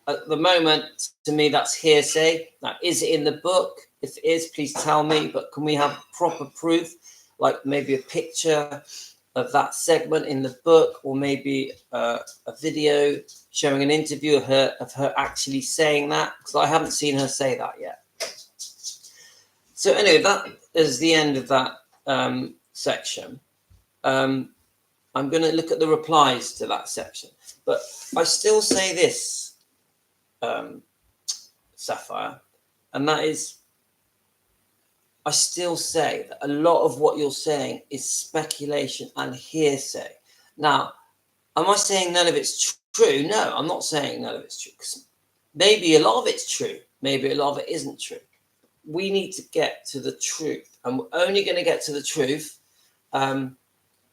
A: At the moment, to me, that's hearsay. Now, is it in the book? If it is, please tell me. But can we have proper proof, like maybe a picture of that segment in the book, or maybe a video showing an interview of her actually saying that? Because I haven't seen her say that yet. So anyway, that is the end of that section. I'm going to look at the replies to that section. But I still say this, Sapphire, and that is, I still say that a lot of what you're saying is speculation and hearsay. Now, am I saying none of it's true? No, I'm not saying none of it's true. 'Cause maybe a lot of it's true. Maybe a lot of it isn't true. We need to get to the truth. And we're only going to get to the truth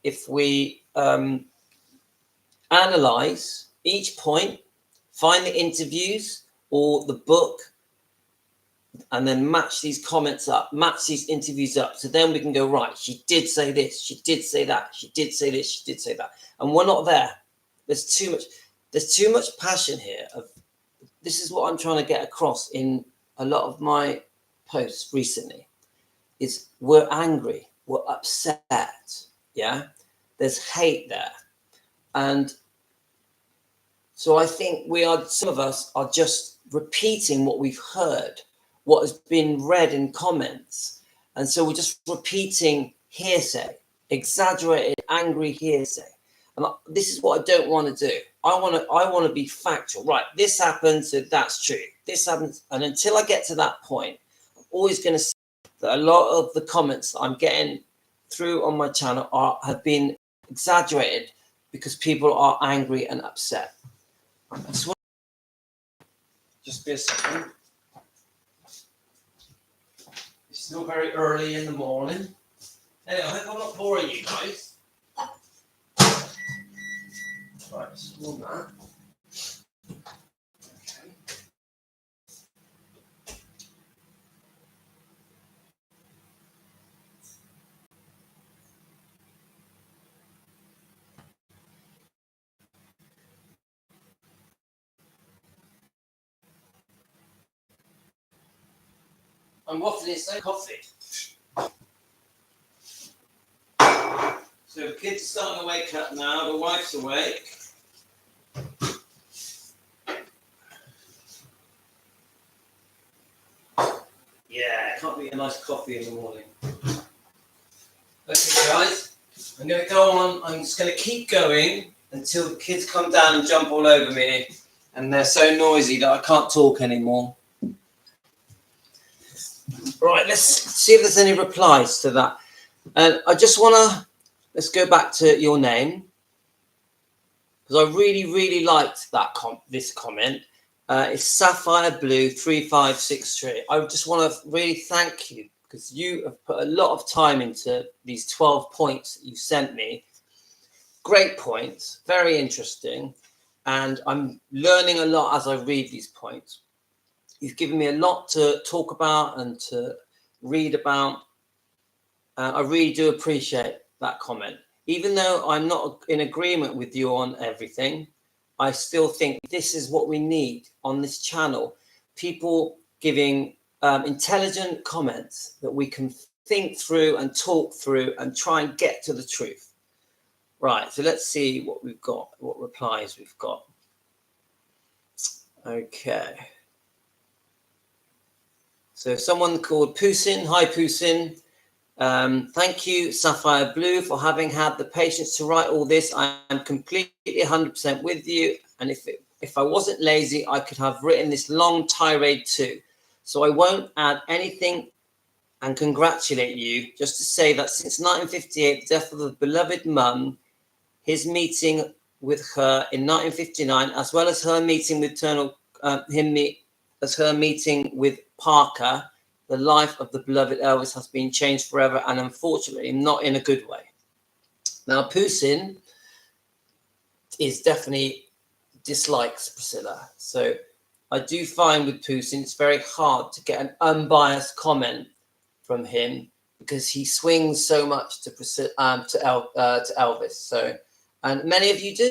A: if we analyze each point, find the interviews or the book, and then match these comments up, match these interviews up. So then we can go, right, she did say this, she did say that, she did say this, she did say that. And we're not there. There's too much passion here. This is what I'm trying to get across in a lot of my posts recently, is we're angry, we're upset, yeah? There's hate there. And so I think some of us are just repeating what we've heard, what has been read in comments. And so we're just repeating hearsay, exaggerated, angry hearsay. And this is what I don't want to do. I want to be factual. Right, this happened, so that's true. This happens. And until I get to that point, I'm always going to see that a lot of the comments that I'm getting through on my channel have been exaggerated because people are angry and upset. Just be a second. It's still very early in the morning. Anyway, I hope I'm not boring you guys. Right, let's warm that. Okay. I'm waffling some coffee. So the kids are starting to wake up now. The wife's awake. Yeah, it can't be a nice coffee in the morning. Okay, guys, I'm going to go on. I'm just going to keep going until the kids come down and jump all over me. And they're so noisy that I can't talk anymore. Right, let's see if there's any replies to that. And I just want to, let's go back to your name, because I really liked that this comment. It's Sapphire Blue 3563. I just want to really thank you, because you have put a lot of time into these 12 points that you sent me. Great points, very interesting. And I'm learning a lot as I read these points. You've given me a lot to talk about and to read about. I really do appreciate that comment. Even though I'm not in agreement with you on everything, I still think this is what we need on this channel. People giving intelligent comments that we can think through and talk through and try and get to the truth. Right, so let's see what we've got, what replies we've got. Okay. So someone called Pusin. Hi, Pusin. Thank you, Sapphire Blue, for having had the patience to write all this. I am completely 100% with you. And if I wasn't lazy, I could have written this long tirade too. So I won't add anything and congratulate you. Just to say that since 1958, the death of the beloved mum, his meeting with her in 1959, as well as her meeting with her meeting with Parker, the life of the beloved Elvis has been changed forever, and unfortunately not in a good way. Now, Pusin is definitely dislikes Priscilla. So I do find with Pusin, it's very hard to get an unbiased comment from him because he swings so much to Elvis. So, and many of you do.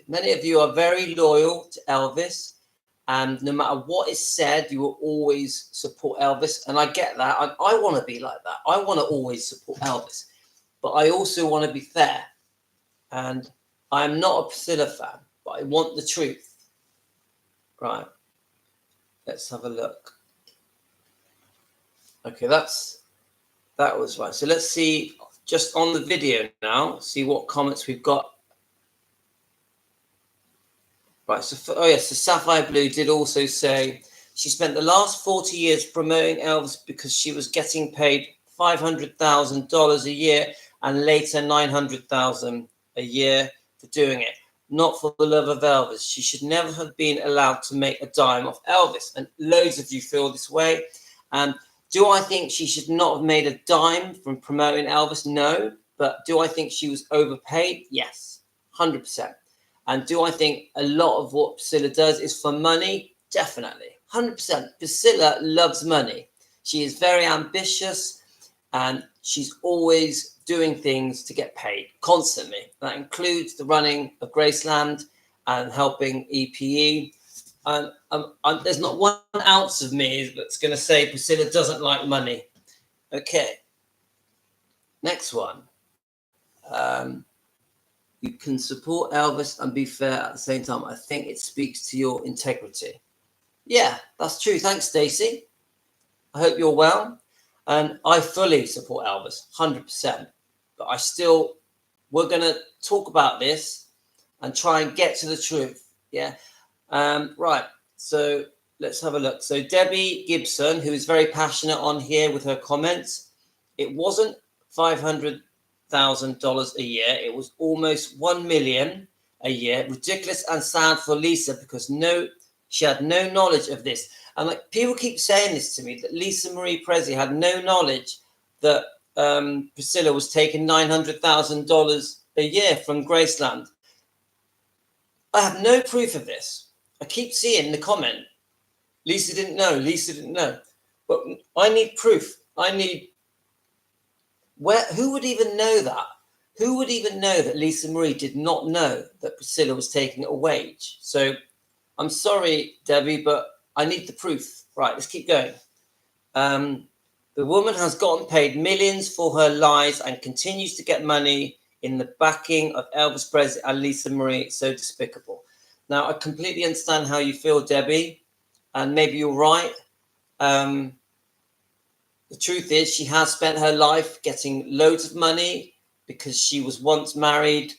A: Many of you are very loyal to Elvis. And no matter what is said, you will always support Elvis. And I get that. I want to be like that. I want to always support Elvis. But I also want to be fair. And I'm not a Priscilla fan, but I want the truth. Right. Let's have a look. Okay, that was right. So let's see, just on the video now, see what comments we've got. Right, so so Sapphire Blue did also say she spent the last 40 years promoting Elvis because she was getting paid $500,000 a year and later $900,000 a year for doing it, not for the love of Elvis. She should never have been allowed to make a dime off Elvis. And loads of you feel this way. Do I think she should not have made a dime from promoting Elvis? No. But do I think she was overpaid? Yes, 100%. And do I think a lot of what Priscilla does is for money? Definitely, 100%. Priscilla loves money. She is very ambitious and she's always doing things to get paid constantly. That includes the running of Graceland and helping EPE. There's not 1 ounce of me that's going to say Priscilla doesn't like money. Okay. Next one. You can support Elvis and be fair at the same time. I think it speaks to your integrity. Yeah, that's true. Thanks, Stacey. I hope you're well. And I fully support Elvis, 100%. But we're going to talk about this and try and get to the truth. Yeah. Right. So let's have a look. So Debbie Gibson, who is very passionate on here with her comments, it wasn't $500,000 a year. It was almost $1 million a year. Ridiculous and sad for Lisa because she had no knowledge of this. And like people keep saying this to me, that Lisa Marie Presley had no knowledge that Priscilla was taking $900,000 a year from Graceland. I have no proof of this. I keep seeing the comment, Lisa didn't know. But I need proof. Who would even know that? Who would even know that Lisa Marie did not know that Priscilla was taking a wage? So I'm sorry, Debbie, but I need the proof. Right, let's keep going. The woman has gotten paid millions for her lies and continues to get money in the backing of Elvis Presley and Lisa Marie. So despicable. Now, I completely understand how you feel, Debbie, and maybe you're right. The truth is she has spent her life getting loads of money because she was once married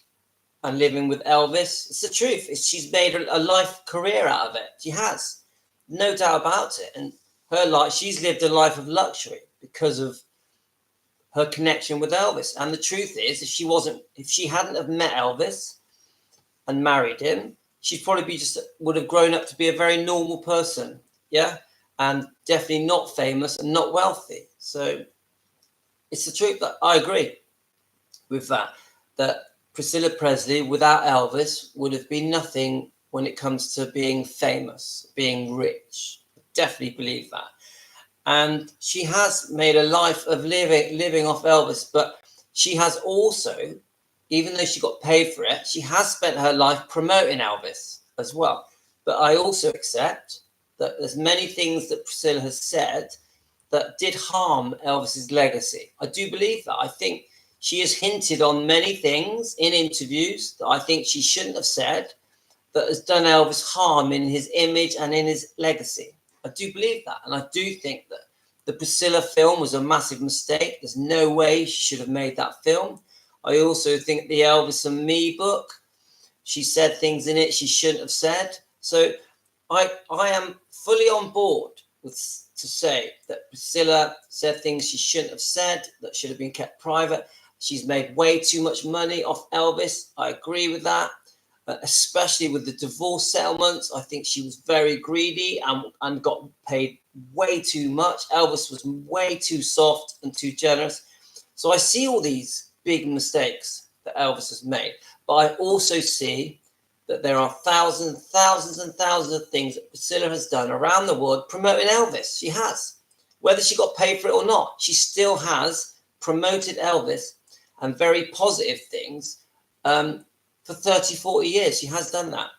A: and living with Elvis. It's the truth. She's made a life career out of it. She has. No doubt about it. And her life, she's lived a life of luxury because of her connection with Elvis. And the truth is, if she hadn't have met Elvis and married him, she'd probably would have grown up to be a very normal person. Yeah. And definitely not famous and not wealthy. So it's the truth. That I agree with that Priscilla Presley without Elvis would have been nothing when it comes to being famous, being rich. I definitely believe that. And she has made a life of living off Elvis, but she has also, even though she got paid for it, she has spent her life promoting Elvis as well. But I also accept that there's many things that Priscilla has said that did harm Elvis's legacy. I do believe that. I think She has hinted on many things in interviews that I think she shouldn't have said, that has done Elvis harm in his image and in his legacy. I do believe that. And I do think that the Priscilla film was a massive mistake. There's no way she should have made that film. I also think the Elvis and Me book, she said things in it she shouldn't have said. So I am fully on board with to say that Priscilla said things she shouldn't have said, that should have been kept private. She's made way too much money off Elvis. I agree with that, especially with the divorce settlements. I think she was very greedy and got paid way too much. Elvis was way too soft and too generous. So I see all these big mistakes that Elvis has made, but I also see that there are thousands and thousands of things that Priscilla has done around the world promoting Elvis. She has. Whether she got paid for it or not, she still has promoted Elvis and very positive things for 30, 40 years. She has done that.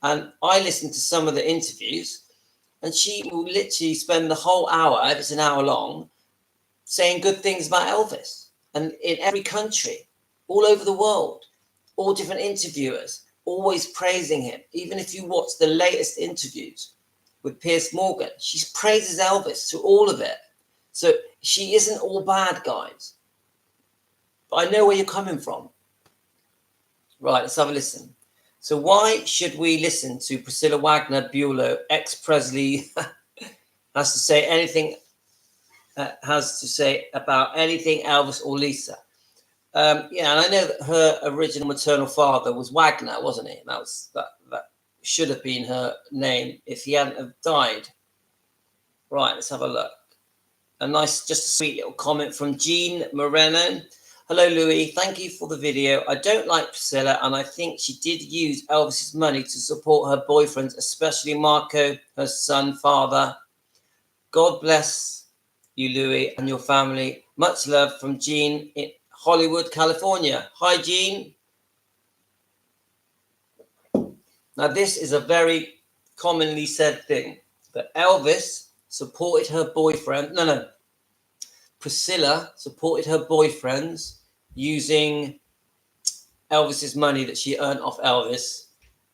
A: And I listened to some of the interviews, and she will literally spend the whole hour, if it's an hour long, saying good things about Elvis. And in every country, all over the world, all different interviewers, always praising him. Even if you watch the latest interviews with Piers Morgan, she praises Elvis through all of it. So she isn't all bad, guys. But I know where you're coming from. Right, let's have a listen. So why should we listen to Priscilla Wagner Bulow, ex-Presley, has to say anything about anything Elvis or Lisa? Yeah, and I know that her original maternal father was Wagner, wasn't he? That should have been her name if he hadn't have died. Right, let's have a look. Just a sweet little comment from Jean Moreno. Hello, Louis. Thank you for the video. I don't like Priscilla, and I think she did use Elvis's money to support her boyfriends, especially Marco, her son, father. God bless you, Louis, and your family. Much love from Jean in Hollywood, California. Hi, Jean. Now, this is a very commonly said thing, that Elvis supported her boyfriend. No. Priscilla supported her boyfriends using Elvis's money that she earned off Elvis,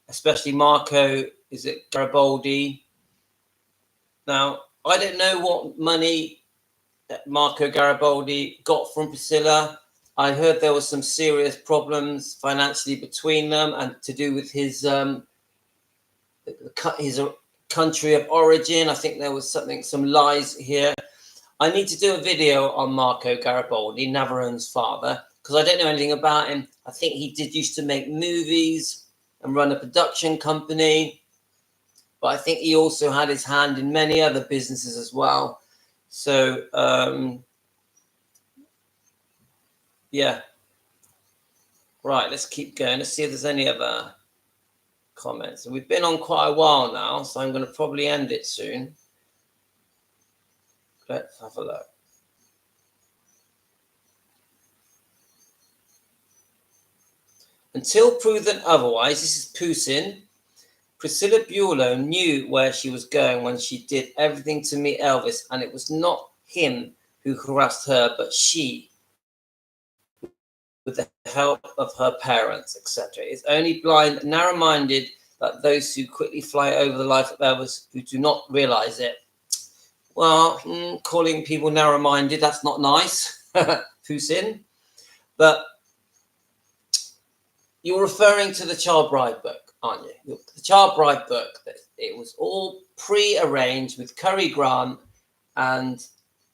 A: especially Marco, is it Garibaldi? Now, I don't know what money that Marco Garibaldi got from Priscilla. I heard there was some serious problems financially between them and to do with his country of origin. I think there was some lies here. I need to do a video on Marco Garibaldi, Navarone's father, because I don't know anything about him. I think he used to make movies and run a production company, but I think he also had his hand in many other businesses as well. So, yeah. Right, let's keep going. Let's see if there's any other comments. And we've been on quite a while now, so I'm going to probably end it soon. Let's have a look. Until proven otherwise, this is Putin. Priscilla Bulow knew where she was going when she did everything to meet Elvis, and it was not him who harassed her, but she, with the help of her parents, etc. It's only blind, narrow-minded that those who quickly fly over the life of Elvis who do not realize it. Well, calling people narrow-minded, that's not nice, Putin. But you're referring to the Child Bride book, aren't you? The Child Bride book, it was all pre-arranged with Cary Grant, and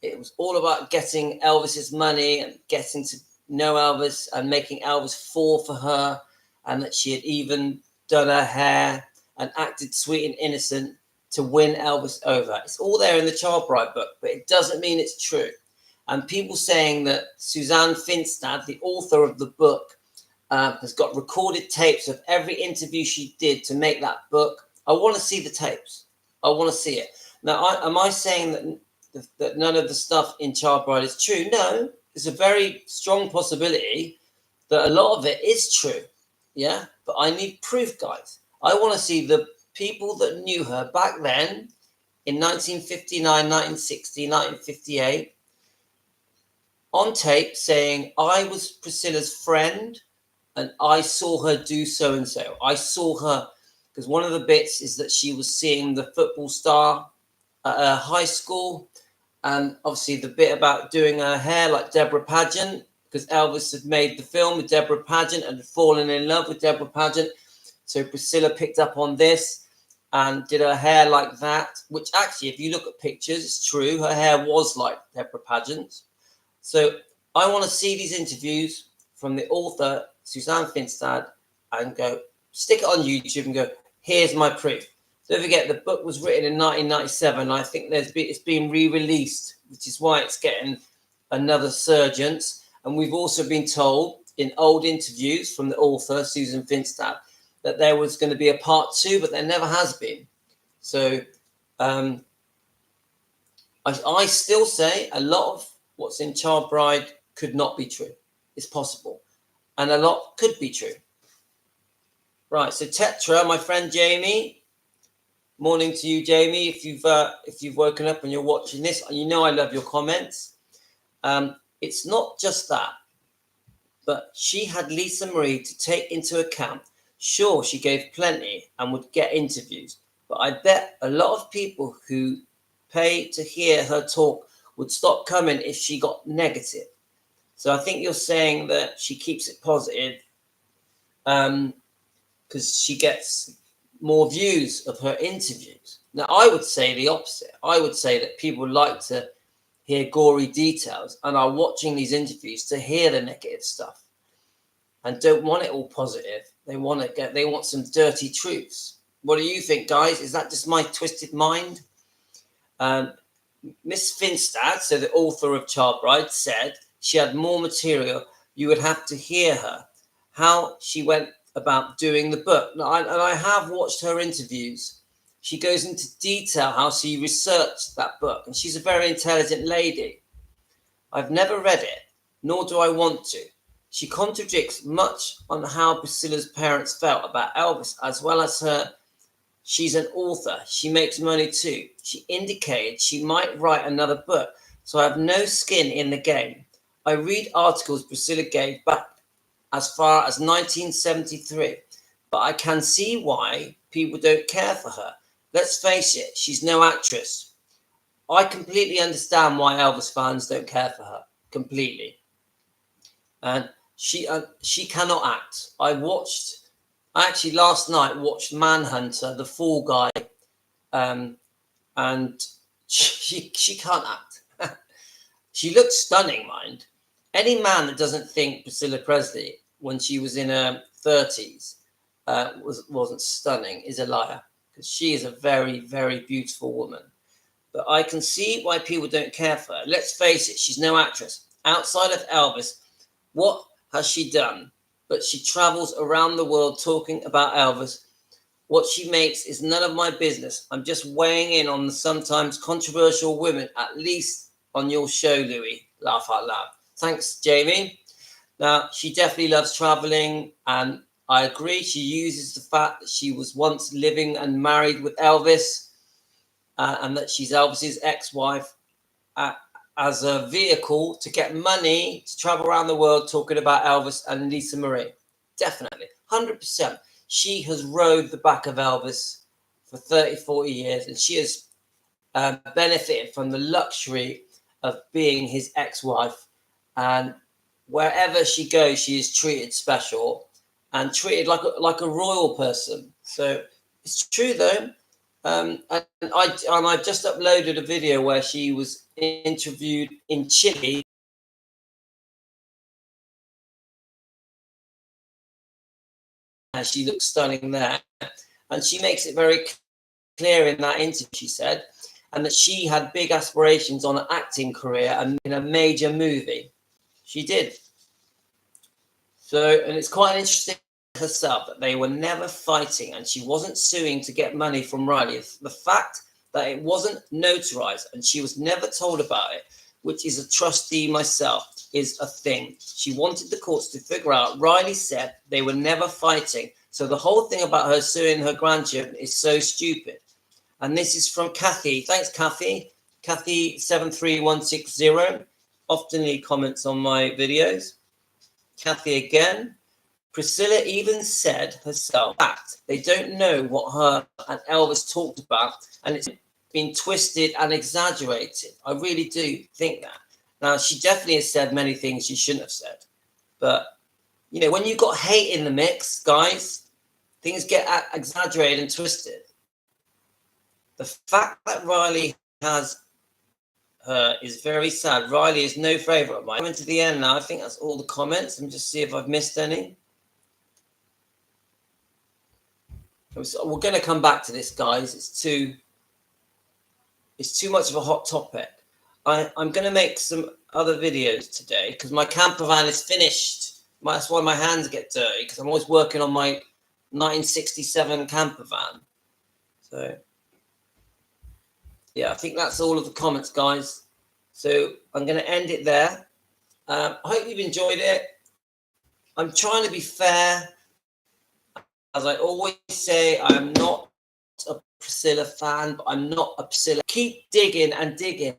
A: it was all about getting Elvis's money and getting to know Elvis and making Elvis fall for her, and that she had even done her hair and acted sweet and innocent to win Elvis over. It's all there in the Child Bride book, but it doesn't mean it's true. And people saying that Suzanne Finstad, the author of the book, has got recorded tapes of every interview she did to make that book. I want to see the tapes. I want to see it. Now, am I saying that none of the stuff in Child Bride is true? No, there's a very strong possibility that a lot of it is true. Yeah, but I need proof, guys. I want to see the people that knew her back then in 1959, 1960, 1958. on tape saying, I was Priscilla's friend and I saw her do so and so. I saw her, because one of the bits is that she was seeing the football star at her high school. And obviously the bit about doing her hair like Deborah Pageant, because Elvis had made the film with Deborah Pageant and had fallen in love with Deborah Pageant. So Priscilla picked up on this and did her hair like that, which actually, if you look at pictures, it's true. Her hair was like Deborah Pageant's. So I want to see these interviews from the author, Suzanne Finstad, and go, stick it on YouTube and go, here's my proof. Don't forget, the book was written in 1997. I think it's been re-released, which is why it's getting another surgence. And we've also been told in old interviews from the author, Susan Finstad, that there was going to be a part 2, but there never has been. So I still say a lot of what's in Child Bride could not be true. It's possible. And a lot could be true. Right, so Tetra, my friend Jamie. Morning to you, Jamie. If you've woken up and you're watching this, you know I love your comments. It's not just that, but she had Lisa Marie to take into account. Sure, she gave plenty and would get interviews, but I bet a lot of people who pay to hear her talk would stop coming if she got negative. So I think you're saying that she keeps it positive because she gets more views of her interviews. Now, I would say the opposite. I would say that people like to hear gory details and are watching these interviews to hear the negative stuff and don't want it all positive. They want some dirty truths. What do you think, guys? Is that just my twisted mind? Miss Finstad, so the author of Child Bride, said she had more material. You would have to hear her, how she went about doing the book. Now, I have watched her interviews. She goes into detail how she researched that book, and she's a very intelligent lady. I've never read it, nor do I want to. She contradicts much on how Priscilla's parents felt about Elvis, as well as her. She's an author. She makes money too. She indicated she might write another book, so I have no skin in the game. I read articles Priscilla gave back as far as 1973, but I can see why people don't care for her. Let's face it, she's no actress. I completely understand why Elvis fans don't care for her, completely. And she cannot act. I actually last night watched Manhunter, the Fall Guy, and she can't act. She looks stunning, mind. Any man that doesn't think Priscilla Presley, when she was in her 30s, wasn't stunning is a liar, because she is a very, very beautiful woman. But I can see why people don't care for her. Let's face it, she's no actress. Outside of Elvis, what has she done? But she travels around the world talking about Elvis. What she makes is none of my business. I'm just weighing in on the sometimes controversial women, at least on your show, Louis. Laugh out loud. Thanks, Jamie. Now, she definitely loves traveling, and I agree. She uses the fact that she was once living and married with Elvis, and that she's Elvis's ex-wife, as a vehicle to get money to travel around the world talking about Elvis and Lisa Marie. Definitely, 100%. She has rode the back of Elvis for 30, 40 years, and she has benefited from the luxury of being his ex-wife. And wherever she goes, she is treated special and treated like a royal person. So it's true, though. And I just uploaded a video where she was interviewed in Chile. And she looks stunning there. And she makes it very clear in that interview, she said, and that she had big aspirations on an acting career and in a major movie. She did. So, and it's quite interesting herself that they were never fighting and she wasn't suing to get money from Riley. The fact that it wasn't notarized and she was never told about it, which is a trustee myself, is a thing. She wanted the courts to figure out. Riley said they were never fighting. So the whole thing about her suing her grandchildren is so stupid. And this is from Kathy. Thanks, Kathy. Kathy 73160. often leave comments on my videos. Kathy again. Priscilla even said herself that they don't know what her and Elvis talked about, and it's been twisted and exaggerated. I really do think that. Now, she definitely has said many things she shouldn't have said. But, you know, when you've got hate in the mix, guys, things get exaggerated and twisted. The fact that Riley has her is very sad. Riley is no favourite of mine. Coming to the end now. I think that's all the comments. Let me just see if I've missed any. We're going to come back to this, guys. It's too much of a hot topic. I'm going to make some other videos today because my camper van is finished. That's why my hands get dirty, because I'm always working on my 1967 camper van. So, yeah, I think that's all of the comments, guys. So I'm going to end it there. I hope you've enjoyed it. I'm trying to be fair. As I always say, I'm not a Priscilla fan, but I'm not a Priscilla. Keep digging and digging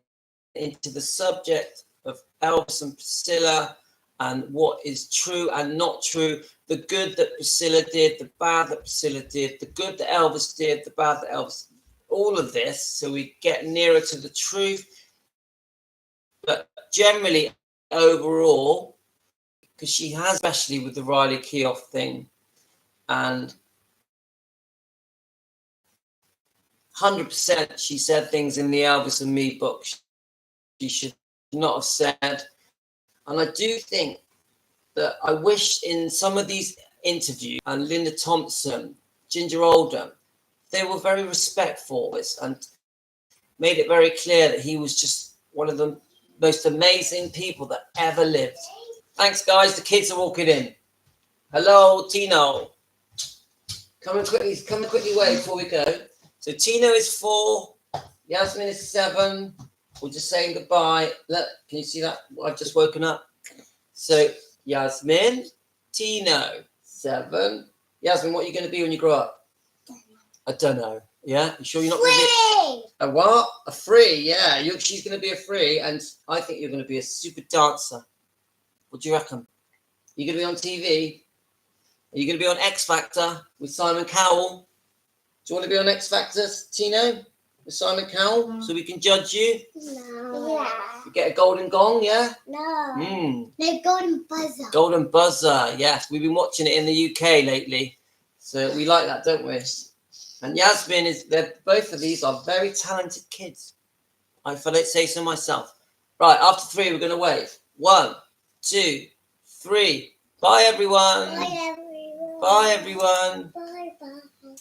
A: into the subject of Elvis and Priscilla and what is true and not true, the good that Priscilla did, the bad that Priscilla did, the good that Elvis did, the bad that Elvis did, all of this, so we get nearer to the truth. But generally, overall, because she has, especially with the Riley Keough thing, and 100% she said things in the Elvis and Me book she should not have said. And I do think that I wish in some of these interviews, and Linda Thompson, Ginger Oldham, they were very respectful of this and made it very clear that he was just one of the most amazing people that ever lived. Thanks, guys. The kids are walking in. Hello, Tino. Come and quickly wait before we go. So Tino is 4, Yasmin is 7. We're just saying goodbye. Look, can you see that? I've just woken up. So Yasmin, Tino, 7. Yasmin, what are you going to be when you grow up? I don't know. Yeah, you sure you're not going to be a what? A free? Yeah, she's going to be a free, and I think you're going to be a super dancer. What do you reckon? You're going to be on TV? Are you going to be on X Factor with Simon Cowell? Do you want to be on X Factor, Tino, with Simon Cowell, so we can judge you?
D: No. Yeah.
A: You get a golden gong, yeah?
D: No. No, golden buzzer.
A: Golden buzzer, yes. We've been watching it in the UK lately, so we like that, don't we? And Yasmin both of these are very talented kids. If I don't say so myself. Right, after 3, we're going to wave. 1, 2, 3. Bye, everyone.
D: Bye, everyone.
A: Bye, everyone.
D: Bye, bye.